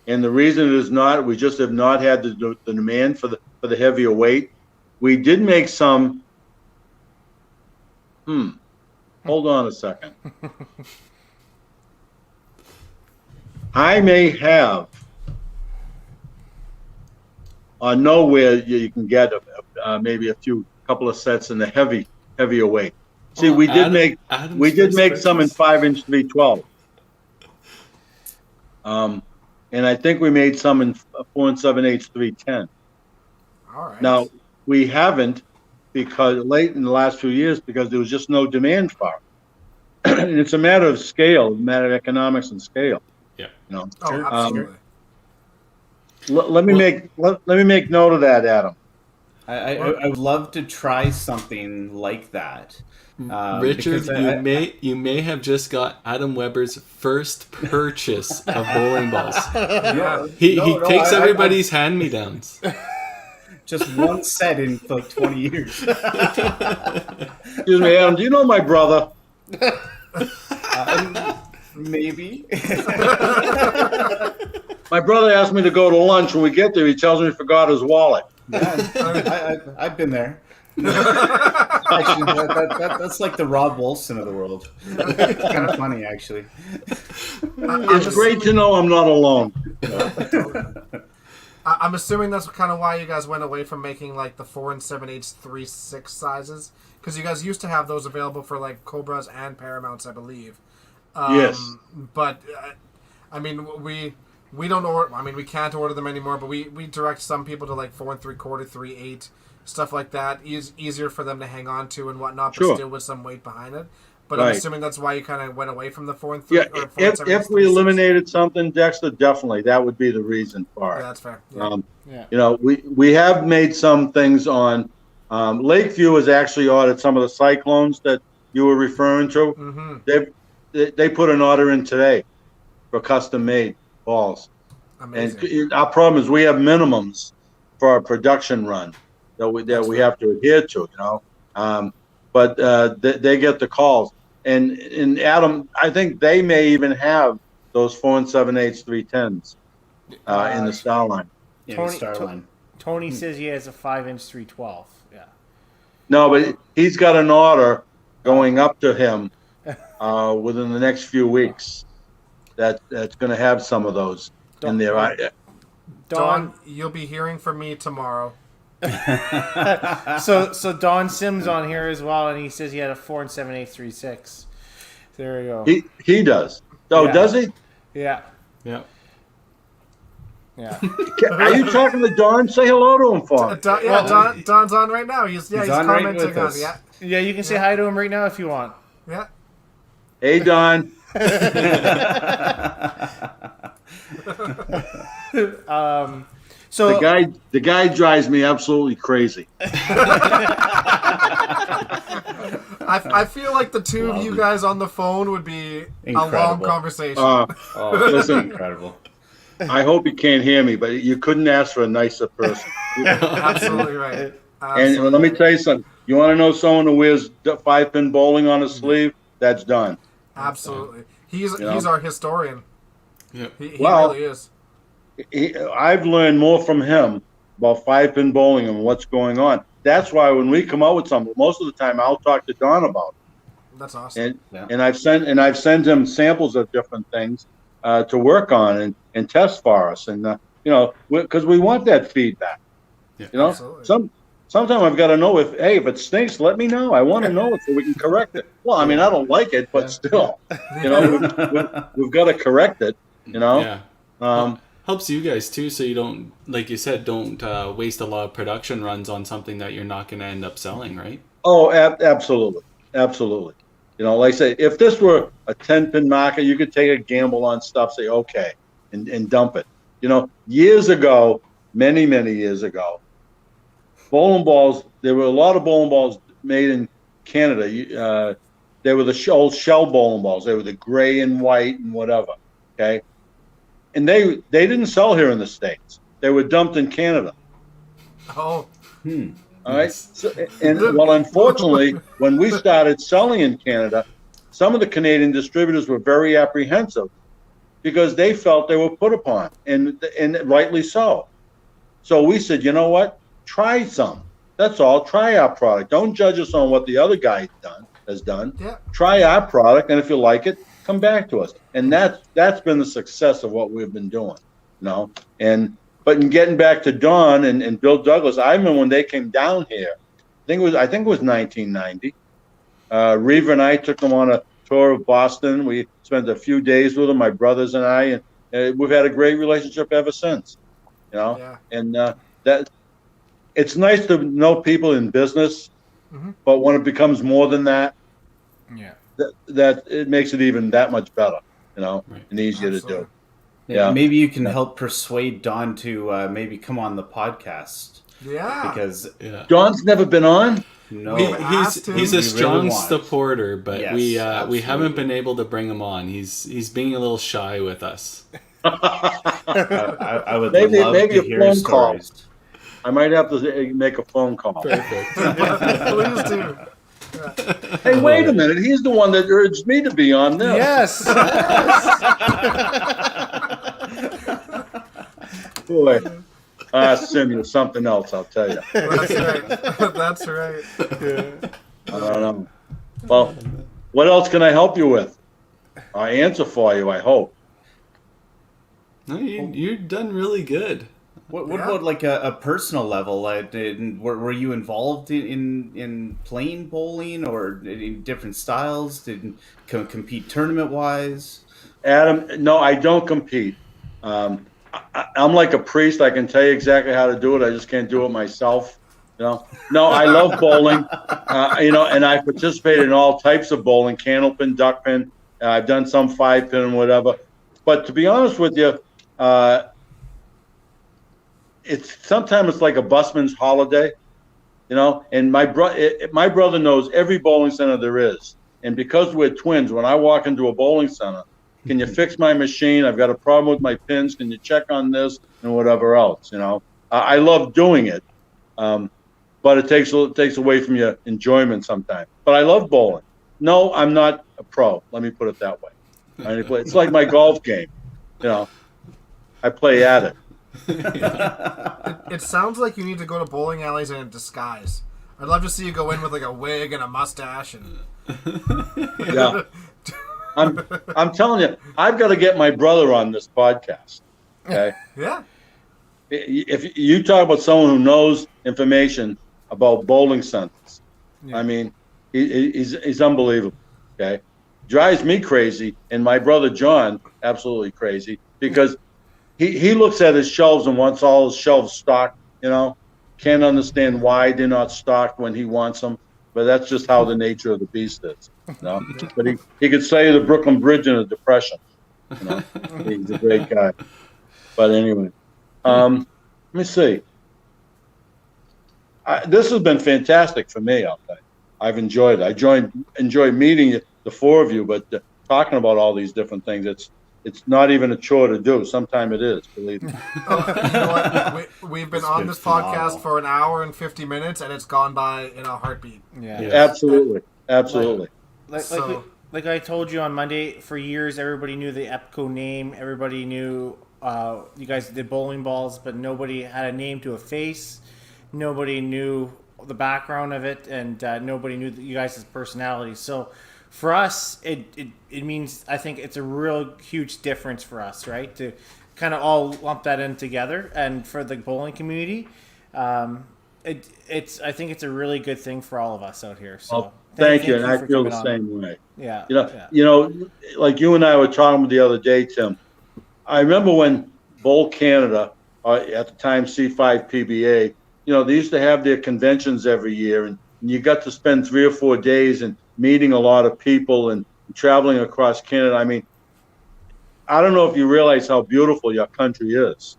and the reason it is not, we just have not had the demand for the heavier weight. We did make some. Hold on a second. I may have. Know where you can get maybe a couple of sets in the heavier weight. See, we did make some in 5-inch 312. And I think we made some in 4 7/8 310. All right. Now we haven't, because late in the last few years, because there was just no demand for it. And it's a matter of scale, a matter of economics and scale. Yeah. You know. Oh, absolutely. Let me make note of that, Adam. I would love to try something like that. Richard, you may have just got Adam Weber's first purchase of bowling balls. He takes everybody's hand-me-downs. Just one set in like 20 years. Excuse me, Adam. Do you know my brother? Maybe. My brother asked me to go to lunch. When we get there, he tells me he forgot his wallet. Yeah, I've been there. Actually, that's like the Rob Wolfson of the world. It's kind of funny, actually. It's great to know I'm not alone. I'm assuming that's kind of why you guys went away from making like the 4 7/8 3/6 sizes, because you guys used to have those available for like Cobras and Paramounts, I believe. Yes. But I mean, we don't order. I mean, we can't order them anymore. But we direct some people to like 4 3/4, 3/8, stuff like that. Easier for them to hang on to and whatnot, but Sure. still with some weight behind it. But Right. I'm assuming that's why you kind of went away from the 4 3. Yeah, or 4 if we 3/6. eliminated something, Dexter, definitely that would be the reason for Yeah, it. that's fair. Yeah. You know, we have made some things on. Lakeview has actually ordered some of the Cyclones that you were referring to. Mm-hmm. They put an order in today for custom made balls. Amazing. And our problem is we have minimums for our production run that we have to adhere to, you know. But they get the calls. And Adam, I think they may even have those 4 7/8 310s in the style line. Yeah, the star line. Tony says he has a 5-inch 312. Yeah. No, but he's got an order going up to him within the next few weeks. That's going to have some of those in there. Don, you'll be hearing from me tomorrow. So Don Sims on here as well, and he says he had a 4 7/8 3/6. There you go. He does. Oh, Yeah. does he? Yeah. Yeah. Yeah. Are you talking to Don? Say hello to him for me. Don's on right now. He's on right commenting with on us. yeah. Yeah, you can say hi to him right now if you want. Yeah. Hey, Don. So The guy drives me absolutely crazy. I feel like the two of you guys on the phone would be a long Incredible. conversation. Listen, Incredible. I hope you can't hear me, but you couldn't ask for a nicer person. Absolutely right. And Absolutely. let me tell you something. You want to know someone who wears 5-pin bowling on his sleeve? That's Don. Absolutely. He's know? he's our historian. Yeah. He Well- really is. I've learned more from him about 5-pin bowling and what's going on. That's why when we come out with something, most of the time I'll talk to Don about it. That's awesome. And I've sent him samples of different things to work on and test for us, and you know, because we want that feedback. Yeah. You know, Absolutely. sometimes I've got to know if it stinks, let me know. I want to know it so we can correct it. Well, I mean, I don't like it, but still, you know, we've got to correct it. You know, Yeah. Helps you guys too, so you don't, like you said, don't waste a lot of production runs on something that you're not going to end up selling, right? Oh, absolutely. You know, like I say, if this were a 10-pin market, you could take a gamble on stuff, say, okay, and dump it. You know, years ago, many years ago, bowling balls, there were a lot of bowling balls made in Canada. They were the old shell bowling balls. They were the gray and white and whatever, okay? And they didn't sell here in the States. They were dumped in Canada. Oh, All right. So, unfortunately, when we started selling in Canada, some of the Canadian distributors were very apprehensive because they felt they were put upon, and rightly so. So we said, you know what? Try some. That's all. Try our product. Don't judge us on what the other guy has done. Yeah. Try our product, and if you like it, come back to us. And that's been the success of what we've been doing, you know. But in getting back to Don and Bill Douglas, I remember when they came down here. I think it was 1990. Reva and I took them on a tour of Boston. We spent a few days with them, my brothers and I, and we've had a great relationship ever since. You know, Yeah. and that it's nice to know people in business, but when it becomes more than that, that it makes it even that much better, you know, and easier to do. Yeah, maybe you can help persuade Don to maybe come on the podcast. Yeah, because Don's never been on. No, he's a strong supporter, but yes, we haven't been able to bring him on. He's being a little shy with us. I would maybe to a hear phone stories. Call. I might have to make a phone call. Perfect. Please do. Hey, wait a minute. He's the one that urged me to be on this. Yes. Boy. Sim, you're something else, I'll tell you. That's right. That's right. I don't know. Well, what else can I help you with? I answer for you, I hope. No, you've done really good. What about like a personal level? Were you involved in playing bowling or in different styles? Did compete tournament wise? Adam, no, I don't compete. I'm like a priest. I can tell you exactly how to do it. I just can't do it myself. You know. No, I love bowling. You know, and I participate in all types of bowling: candlepin, duckpin. I've done some 5-pin and whatever. But to be honest with you, sometimes it's like a busman's holiday, you know. And my brother knows every bowling center there is, and because we're twins, when I walk into a bowling center, can you fix my machine? I've got a problem with my pins. Can you check on this and whatever else? You know, I love doing it, but it takes away from your enjoyment sometimes. But I love bowling. No, I'm not a pro. Let me put it that way. It's like my golf game. You know, I play at it. It sounds like you need to go to bowling alleys in a disguise. I'd love to see you go in with like a wig and a mustache and. Yeah. I'm telling you, I've got to get my brother on this podcast. Okay. Yeah. If you talk about someone who knows information about bowling centers, I mean, he's unbelievable. Okay. Drives me crazy, and my brother John absolutely crazy because he looks at his shelves and wants all his shelves stocked. You know, can't understand why they're not stocked when he wants them. But that's just how the nature of the beast is. You know? But he could say the Brooklyn Bridge in a depression. You know? He's a great guy. But anyway, let me see. This has been fantastic for me, I'll tell you. I've enjoyed it. I enjoy meeting the four of you, but talking about all these different things, it's not even a chore to do. Sometimes it is, believe me. You know what? We've been on this podcast for an hour and 50 minutes, and it's gone by in a heartbeat. Yeah. Absolutely. Absolutely. Like I told you on Monday, for years everybody knew the EPCO name. Everybody knew you guys did bowling balls, but nobody had a name to a face. Nobody knew the background of it, and nobody knew you guys' personalities. So for us, it means, I think it's a real huge difference for us, right? To kind of all lump that in together, and for the bowling community, I think it's a really good thing for all of us out here. So well, thank you, and I feel the same way. Yeah. You know, like you and I were talking the other day, Tim. I remember when Bowl Canada, at the time C5 PBA, you know, they used to have their conventions every year, and you got to spend 3 or 4 days and meeting a lot of people and traveling across Canada. I mean, I don't know if you realize how beautiful your country is,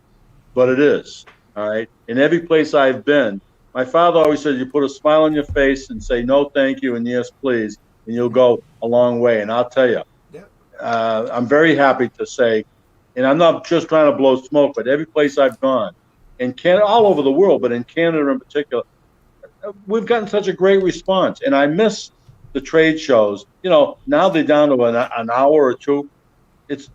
but it is. All right. In every place I've been, my father always said, you put a smile on your face and say, no, thank you, and yes, please, and you'll go a long way. And I'll tell you, I'm very happy to say, and I'm not just trying to blow smoke, but every place I've gone, in Canada, all over the world, but in Canada in particular, we've gotten such a great response. And I miss the trade shows. Now they're down to an hour or two. It's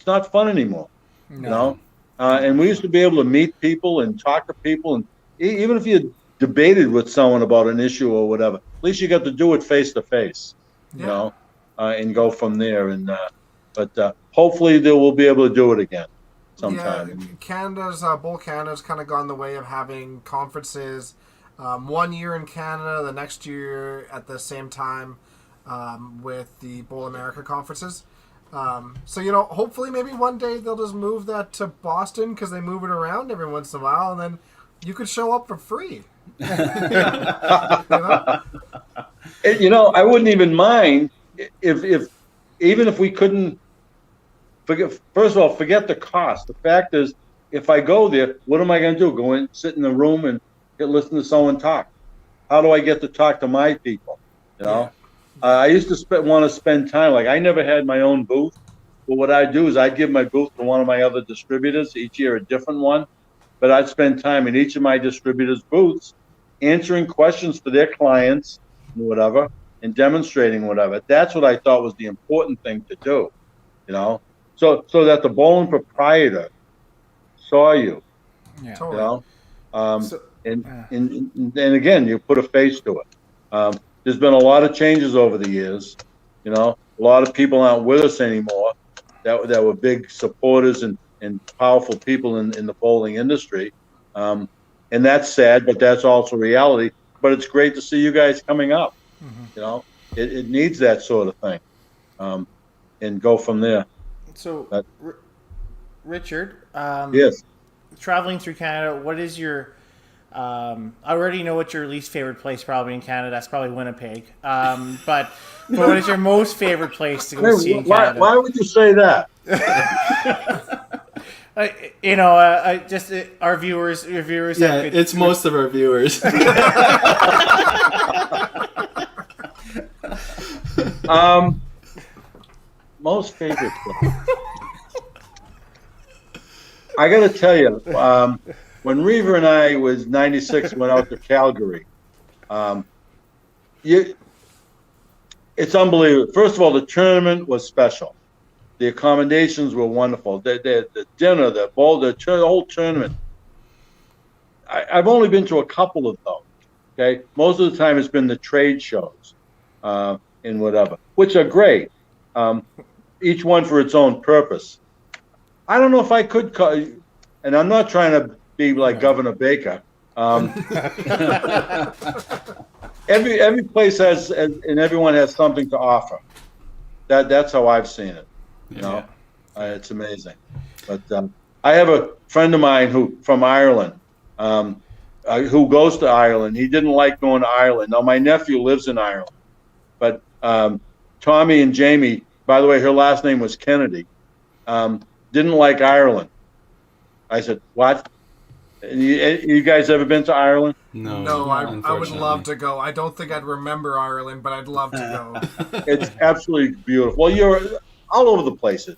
not fun anymore. No. And we used to be able to meet people and talk to people, and even if you debated with someone about an issue or whatever, at least you got to do it face to face. And go from there. And but hopefully they will be able to do it again sometime. Yeah, Canada's Bowl Canada's kind of gone the way of having conferences 1 year in Canada, the next year at the same time with the Bowl America conferences. So hopefully maybe one day they'll just move that to Boston because they move it around every once in a while, and then you could show up for free. I wouldn't even mind if even if we couldn't first of all, forget the cost. The fact is, if I go there, what am I going to do? Go in, sit in the room, and listen to someone talk? How do I get to talk to my people? I used to want to spend time. Like, I never had my own booth, but what I'd do is I'd give my booth to one of my other distributors, each year a different one. But I'd spend time in each of my distributors' booths answering questions for their clients and whatever, and demonstrating whatever. That's what I thought was the important thing to do, so that the bowling proprietor saw you, and again, you put a face to it. There's been a lot of changes over the years. A lot of people aren't with us anymore that were big supporters and powerful people in the bowling industry. And that's sad, but that's also reality. But it's great to see you guys coming up. It needs that sort of thing, and go from there. So, Richard, yes, traveling through Canada, what is your? I already know what your least favorite place probably in Canada. That's probably Winnipeg. But what is your most favorite place to go see in Canada? Why would you say that? Just our viewers. Yeah, it's most of our viewers. Most favorite place. I got to tell you, when Reaver and I was 96, went out to Calgary. It's unbelievable. First of all, the tournament was special. The accommodations were wonderful. The dinner, the bowl, the whole tournament. I've only been to a couple of those. Okay, most of the time it's been the trade shows, and whatever, which are great. Each one for its own purpose. I don't know if I could, and I'm not trying to be like Governor Baker. Every place has, and everyone has something to offer. That's how I've seen it. It's amazing. But I have a friend of mine from Ireland, who goes to Ireland. He didn't like going to Ireland. Now my nephew lives in Ireland, but Tommy and Jamie, by the way, her last name was Kennedy, didn't like Ireland. I said, what? You guys ever been to Ireland? No, I would love to go. I don't think I'd remember Ireland, but I'd love to go. It's absolutely beautiful. Well, you're all over the places.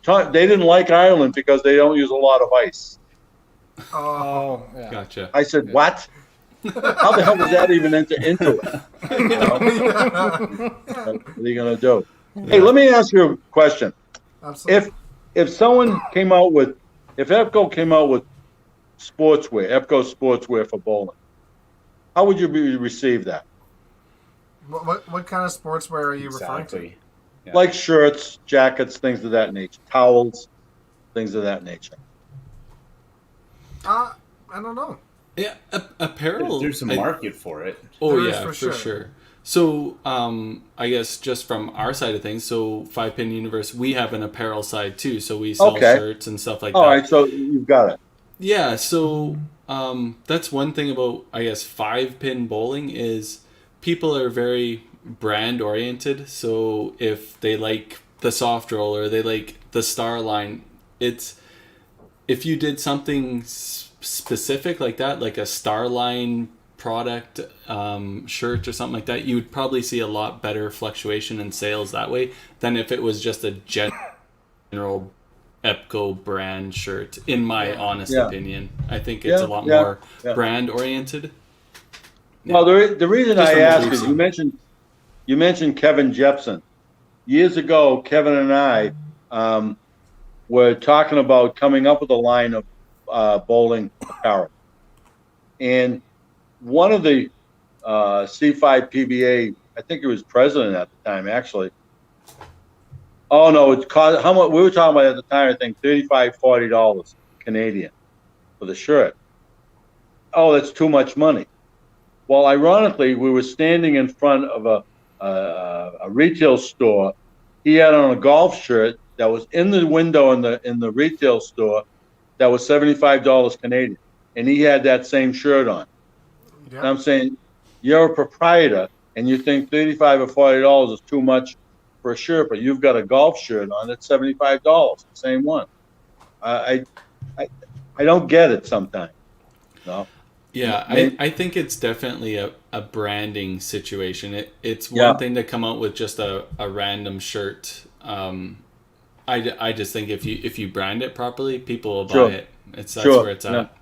They didn't like Ireland because they don't use a lot of ice. Oh, yeah. Gotcha. I said, what? How the hell does that even enter into it? What are you going to do? Yeah. Hey, let me ask you a question. Absolutely. If someone came out with, if EPCO came out with sportswear, EPCO sportswear for bowling, how would you receive that? What kind of sportswear are you referring to? Yeah. Like shirts, jackets, things of that nature, towels, things of that nature. I don't know. Yeah, apparel. There's a market for it. Oh yeah, for sure. So I guess just from our side of things, so 5-Pin Universe, we have an apparel side too. So we sell shirts and stuff like that. All right, so you've got it. Yeah, so that's one thing about, I guess, 5-Pin bowling is people are very brand oriented. So if they like the soft roll or they like the star line, it's if you did something specific like that, like a star line product shirt or something like that, you would probably see a lot better fluctuation in sales that way than if it was just a general EPCO brand shirt, in my honest opinion. I think it's a lot more brand oriented. Well, the reason I asked is you mentioned you mentioned Kevin Jepson. Years ago, Kevin and I were talking about coming up with a line of bowling apparel. And one of the C5 PBA, I think he was president at the time, actually. Oh no, it's cost how much we were talking about at the time. I think $35-$40 Canadian for the shirt. Oh, that's too much money. Well, ironically, we were standing in front of a retail store. He had on a golf shirt that was in the window in the retail store that was $75 Canadian, and he had that same shirt on. Yep. And I'm saying, you're a proprietor, and you think $35 or $40 is too much for a shirt, but you've got a golf shirt on that's $75, the same one. I don't get it sometimes. No. Yeah, Maybe- I think it's definitely a branding situation. It's one thing to come out with just a random shirt. I just think if you brand it properly, people will buy it. That's where it's at.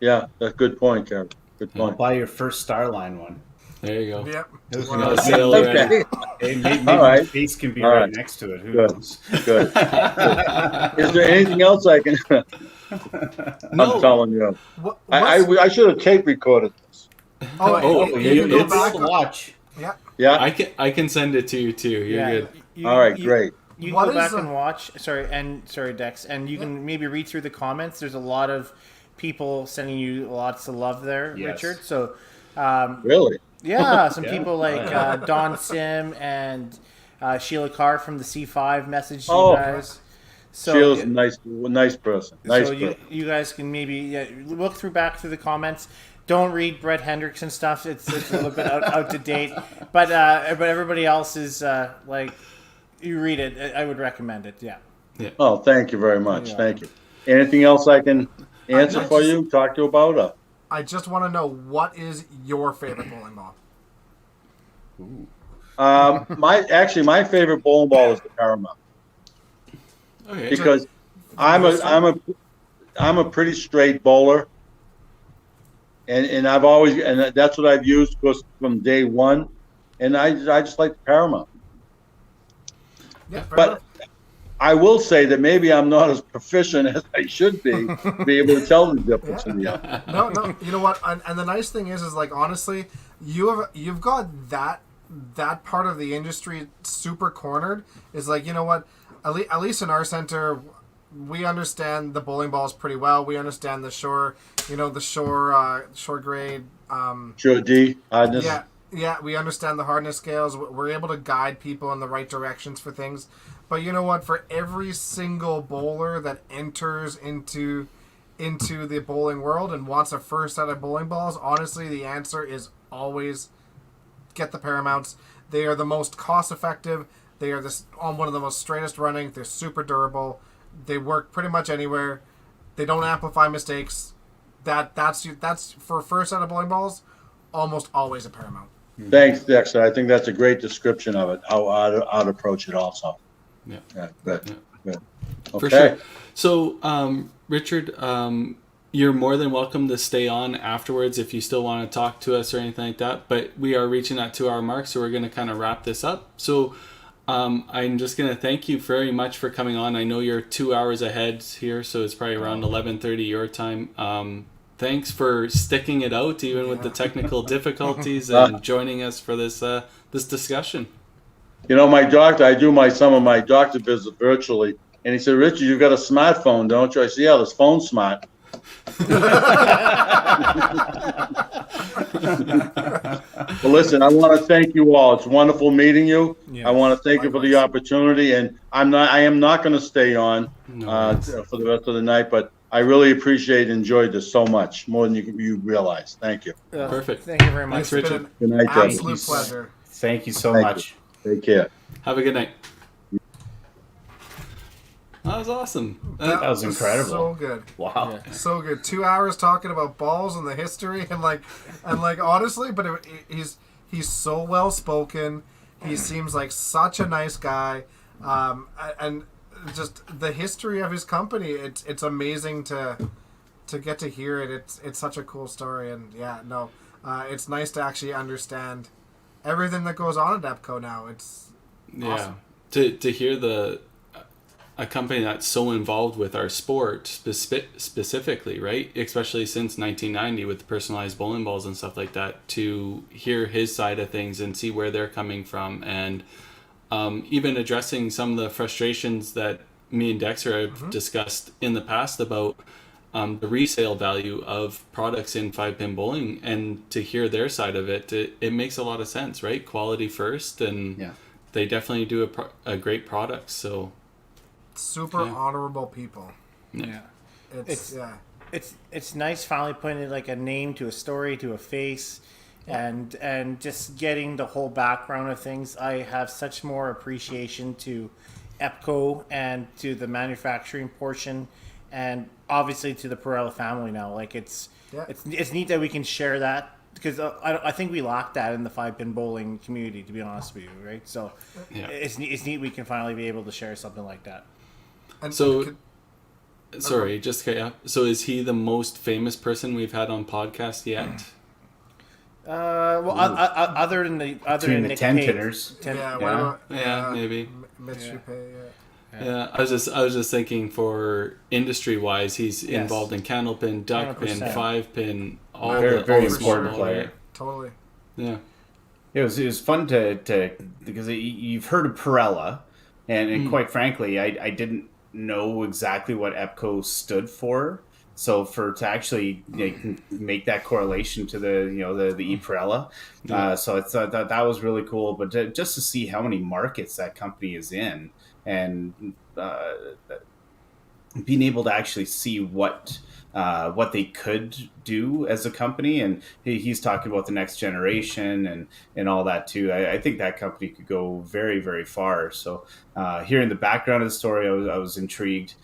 Yeah, that's a good point, Kevin. Good point. Buy your first Starline one. There you go. Yep. Got a sale already. Hey, maybe All right. the face can be All right right. next to it. Who Good. knows? Good. Is there anything else I can? No. I'm telling you, What, I should have tape recorded this. you can go it's- back. Watch. Yeah. Yeah. I can send it to you too. You're good. All right. Great. You can What go is back the- and watch. Sorry, Dex, and you can maybe read through the comments. There's a lot of people sending you lots of love there, Yes. Richard. So, Really? yeah, some Yeah. people like Don Sim and Sheila Carr from the C5 messaged you Oh. guys. So, Sheila's a nice person. Nice so person. you guys can maybe look back through the comments. Don't read Brett Hendrickson stuff. It's a little bit out to date. But everybody else is like, you read it. I would recommend it. Yeah. Oh, thank you very much. Yeah. Thank you. Anything else I can answer for you? Talk to you about? I just want to know, what is your favorite bowling ball? My favorite bowling ball is the Paramount Okay. because I'm a pretty straight bowler, and I've always that's what I've used from day one, and I just like the Paramount. Yeah, fair But enough. I will say that maybe I'm not as proficient as I should be able to tell the difference in the other. No. You know what? And the nice thing is like, honestly, you've got that part of the industry super cornered. Is like, you know what? At least in our center, we understand the bowling balls pretty well. We understand the shore grade. Sure, D. Hardness. Yeah, we understand the hardness scales. We're able to guide people in the right directions for things. But you know what? For every single bowler that enters into the bowling world and wants a first set of bowling balls, honestly, the answer is always get the Paramounts. They are the most cost effective. They are one of the most straightest running. They're super durable. They work pretty much anywhere. They don't amplify mistakes. That's for a first set of bowling balls, almost always a Paramount. Thanks, Dexter. I think that's a great description of it. How I'd approach it also. Yeah. Good. Good. Okay. For sure. So, Richard, you're more than welcome to stay on afterwards if you still want to talk to us or anything like that. But we are reaching that 2-hour mark, so we're going to kind of wrap this up. So, I'm just going to thank you very much for coming on. I know you're 2 hours ahead here, so it's probably around 11:30 your time. Thanks for sticking it out, even with the technical difficulties, and joining us for this discussion. You know, my doctor, I do some of my doctor visits virtually, and he said, Richard, you've got a smartphone, don't you? I said, yeah, this phone's smart. Well, listen, I want to thank you all. It's wonderful meeting you. Yeah. I want to thank you for the opportunity, and I am not going to stay on for the rest of the night, but I really appreciate and enjoyed this so much, more than you realize. Thank you. Perfect. Thank you very much. Thanks, Richard. Good night, An Deb. absolute pleasure. Thank you so Thank much. Take care. Have a good night. That was awesome. That was incredible. So good. Wow. So good. 2 hours talking about balls and the history and like honestly, but he's so well spoken. He seems like such a nice guy, and just the history of his company. It's amazing to get to hear it. It's such a cool story, and it's nice to actually understand everything that goes on at Epco now. It's awesome. To hear a company that's so involved with our sport specifically, right? Especially since 1990 with personalized bowling balls and stuff like that, to hear his side of things and see where they're coming from, and even addressing some of the frustrations that me and Dexter have discussed in the past about the resale value of products in 5-pin bowling, and to hear their side of it, it makes a lot of sense, right? Quality first, and they definitely do a great product, so... Super honorable people. Yeah. It's nice finally putting like a name to a story, to a face, and just getting the whole background of things. I have such more appreciation to Epco and to the manufacturing portion, and obviously to the Parrella family now. Like it's neat that we can share that, because I think we lack that in the 5-pin bowling community, to be honest with you, right? So it's neat we can finally be able to share something like that. and So, sorry, just so is he the most famous person we've had on podcast yet? Other than Between the Nick 10 Pate. pinners. what about Maybe. Mitch Dupé, Yeah, I was just thinking for industry wise, he's involved in candlepin, duckpin, 100%. 5-pin, all Very, the very all the important small, player. right? Totally. Yeah. It was fun to because you've heard of Parrella, and quite frankly, I didn't know exactly what Epco stood for. So to actually make that correlation to the E Parrella, so I thought that was really cool. But just to see how many markets that company is in, and being able to actually see what they could do as a company, and he's talking about the next generation and all that too. I think that company could go very, very far. So hearing the background of the story, I was intrigued.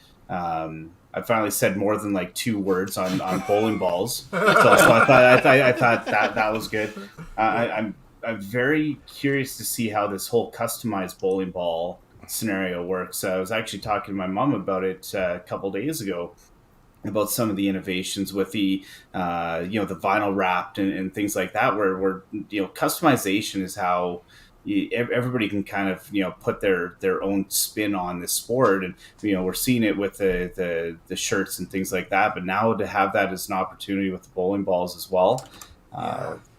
I finally said more than like 2 words on bowling balls, so I thought that was good. I'm very curious to see how this whole customized bowling ball scenario works. I was actually talking to my mom about it a couple days ago, about some of the innovations with the the vinyl wrapped and things like that, where customization is how everybody can kind of put their own spin on this sport, and we're seeing it with the shirts and things like that, but now to have that as an opportunity with the bowling balls as well.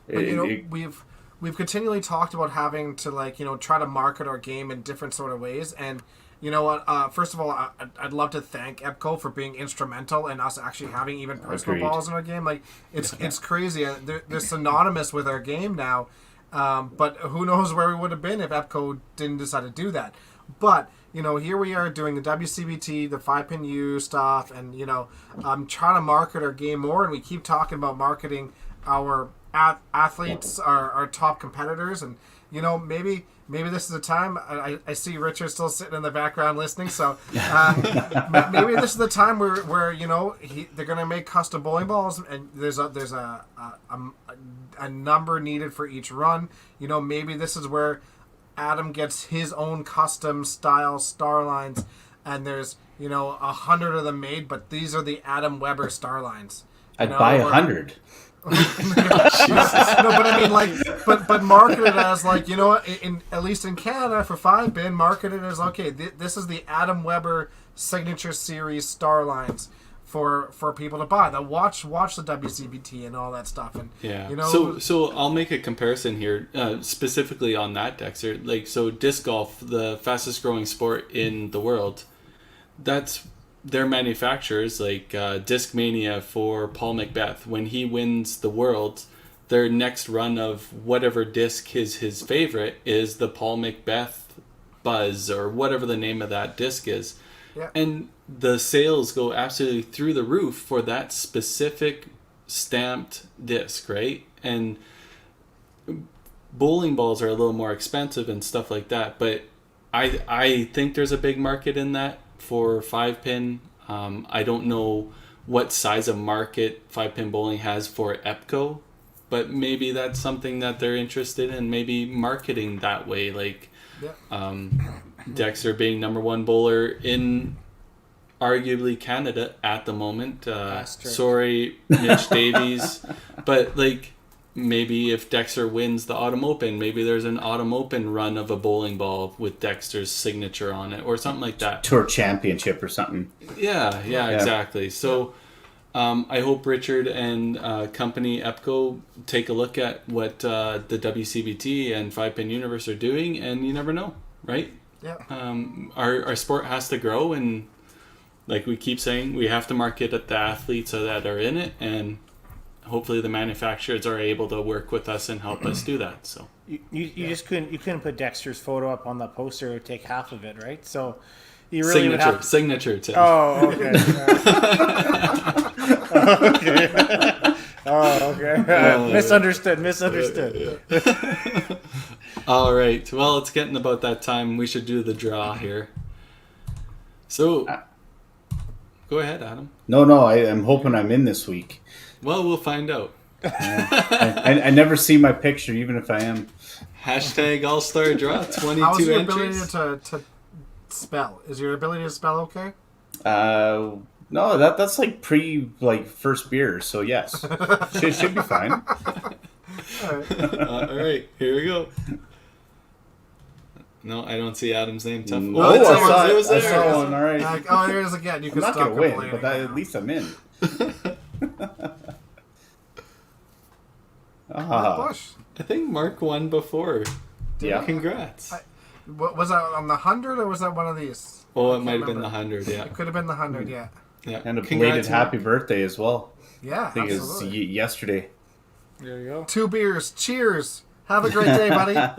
We've continually talked about having to try to market our game in different sort of ways, and you know what? First of all, I'd love to thank Epco for being instrumental in us actually having even personal balls in our game. Like it's crazy. They're synonymous with our game now. But who knows where we would have been if Epco didn't decide to do that. But here we are doing the WCBT, the 5-pin U stuff, and trying to market our game more. And we keep talking about marketing our athletes, our top competitors, and maybe this is the time. I see Richard still sitting in the background listening, so maybe this is the time where they're gonna make custom bowling balls, and there's a number needed for each run. Maybe this is where Adam gets his own custom style star lines, and there's 100 of them made, but these are the Adam Weber star lines. I'd buy 100. No, but I mean, but marketed as at least in Canada for 5-pin, marketed as this is the Adam Weber signature series star lines for people to buy. They'll watch the WCBT and all that stuff, and So I'll make a comparison here, specifically on that, Dexter. So disc golf, the fastest growing sport in the world, that's their manufacturers, like Discmania for Paul Macbeth. When he wins the world, their next run of whatever disc is his favorite is the Paul Macbeth Buzz, or whatever the name of that disc is. Yeah. And the sales go absolutely through the roof for that specific stamped disc, right? And bowling balls are a little more expensive and stuff like that, but I think there's a big market in that for 5-pin. I don't know what size of market 5-pin bowling has for Epco, but maybe that's something that they're interested in, maybe marketing that way. Dexter being number 1 bowler in arguably Canada at the moment. Sorry, Mitch Davies, but maybe if Dexter wins the Autumn Open, maybe there's an Autumn Open run of a bowling ball with Dexter's signature on it or something like that. Tour championship or something. Yeah, exactly. So I hope Richard and company EPCO take a look at what the WCBT and 5-Pin Universe are doing, and you never know, right? Yeah. Our sport has to grow, and like we keep saying, we have to market at the athletes that are in it, and hopefully the manufacturers are able to work with us and help us do that. So you just couldn't put Dexter's photo up on the poster or take half of it, right? So you really would have signature Tim. Oh, okay. Okay. Oh, okay. Misunderstood. All right. Well, it's getting about that time. We should do the draw here. So, go ahead, Adam. No, I am hoping I'm in this week. Well, we'll find out. I never see my picture, even if I am. Hashtag All-Star Draw, 22 How's your entries. ability to spell? Is your ability to spell okay? No, that's like first beer, so yes. should be fine. All right, here we go. No, I don't see Adam's name. Tough. Oh, I was there. saw one, all right. oh, here it is again. You I'm can not stop going to win, complaining. but at least I'm in. Bush. I think Mark won before. Yeah. Congrats. Was that on the 100 or was that one of these? Oh, I it can't might have been the remember. 100, yeah. It could have been the 100, yeah. Yeah. And a Congrats, belated Mark. happy birthday as well. Yeah, I think it was absolutely. yesterday. There you go. 2 beers. Cheers. Have a great day, buddy. The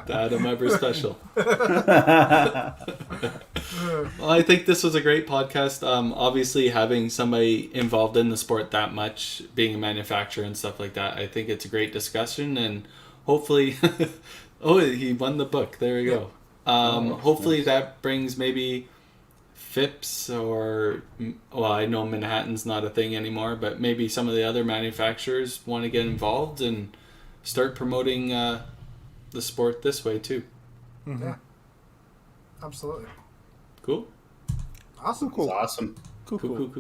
Adam Ever special. Well, I think this was a great podcast. Obviously, having somebody involved in the sport that much, being a manufacturer and stuff like that, I think it's a great discussion. And hopefully, he won the book. There we go. Hopefully that brings maybe Phipps or, well, I know Manhattan's not a thing anymore, but maybe some of the other manufacturers want to get involved and start promoting the sport this way too. Mm-hmm. Yeah. Absolutely. Cool. Awesome. It's awesome. Cool.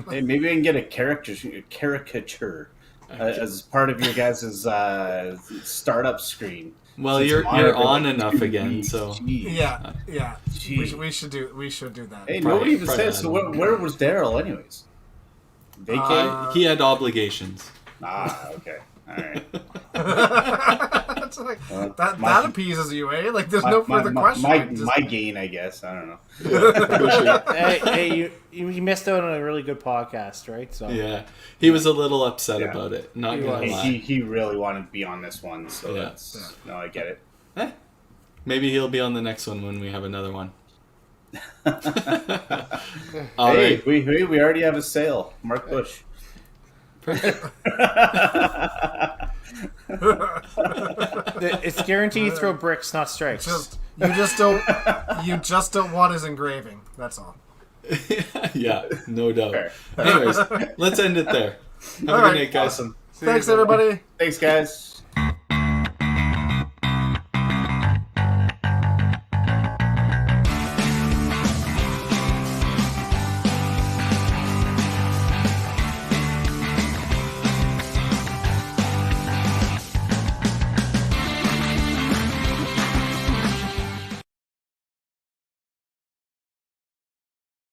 Hey, maybe I can get a caricature as part of your guys' startup screen. Well, Since you're on enough again, so Yeah. Gee. We should do that. Hey, Probably- nobody even probably said. So where was Daryl, anyways? Vacate. he had obligations. Okay. All right. It's like, that appeases you, eh? Like, there's no further question. My gain, I guess. I don't know. Hey, you missed out on a really good podcast, right? So Yeah, he was a little upset Yeah. about it. Not He gonna was. lie. He really wanted to be on this one, so Yeah. that's no, I get it. Maybe he'll be on the next one when we have another one. All Hey, right. we already have a sale. Mark Bush. it's guaranteed throw bricks, not strikes. You just don't want his engraving. That's all. Yeah, no doubt. Fair. Anyways, let's end it there. Have a All good right. night, guys. Awesome. Thanks, everybody. Thanks, guys.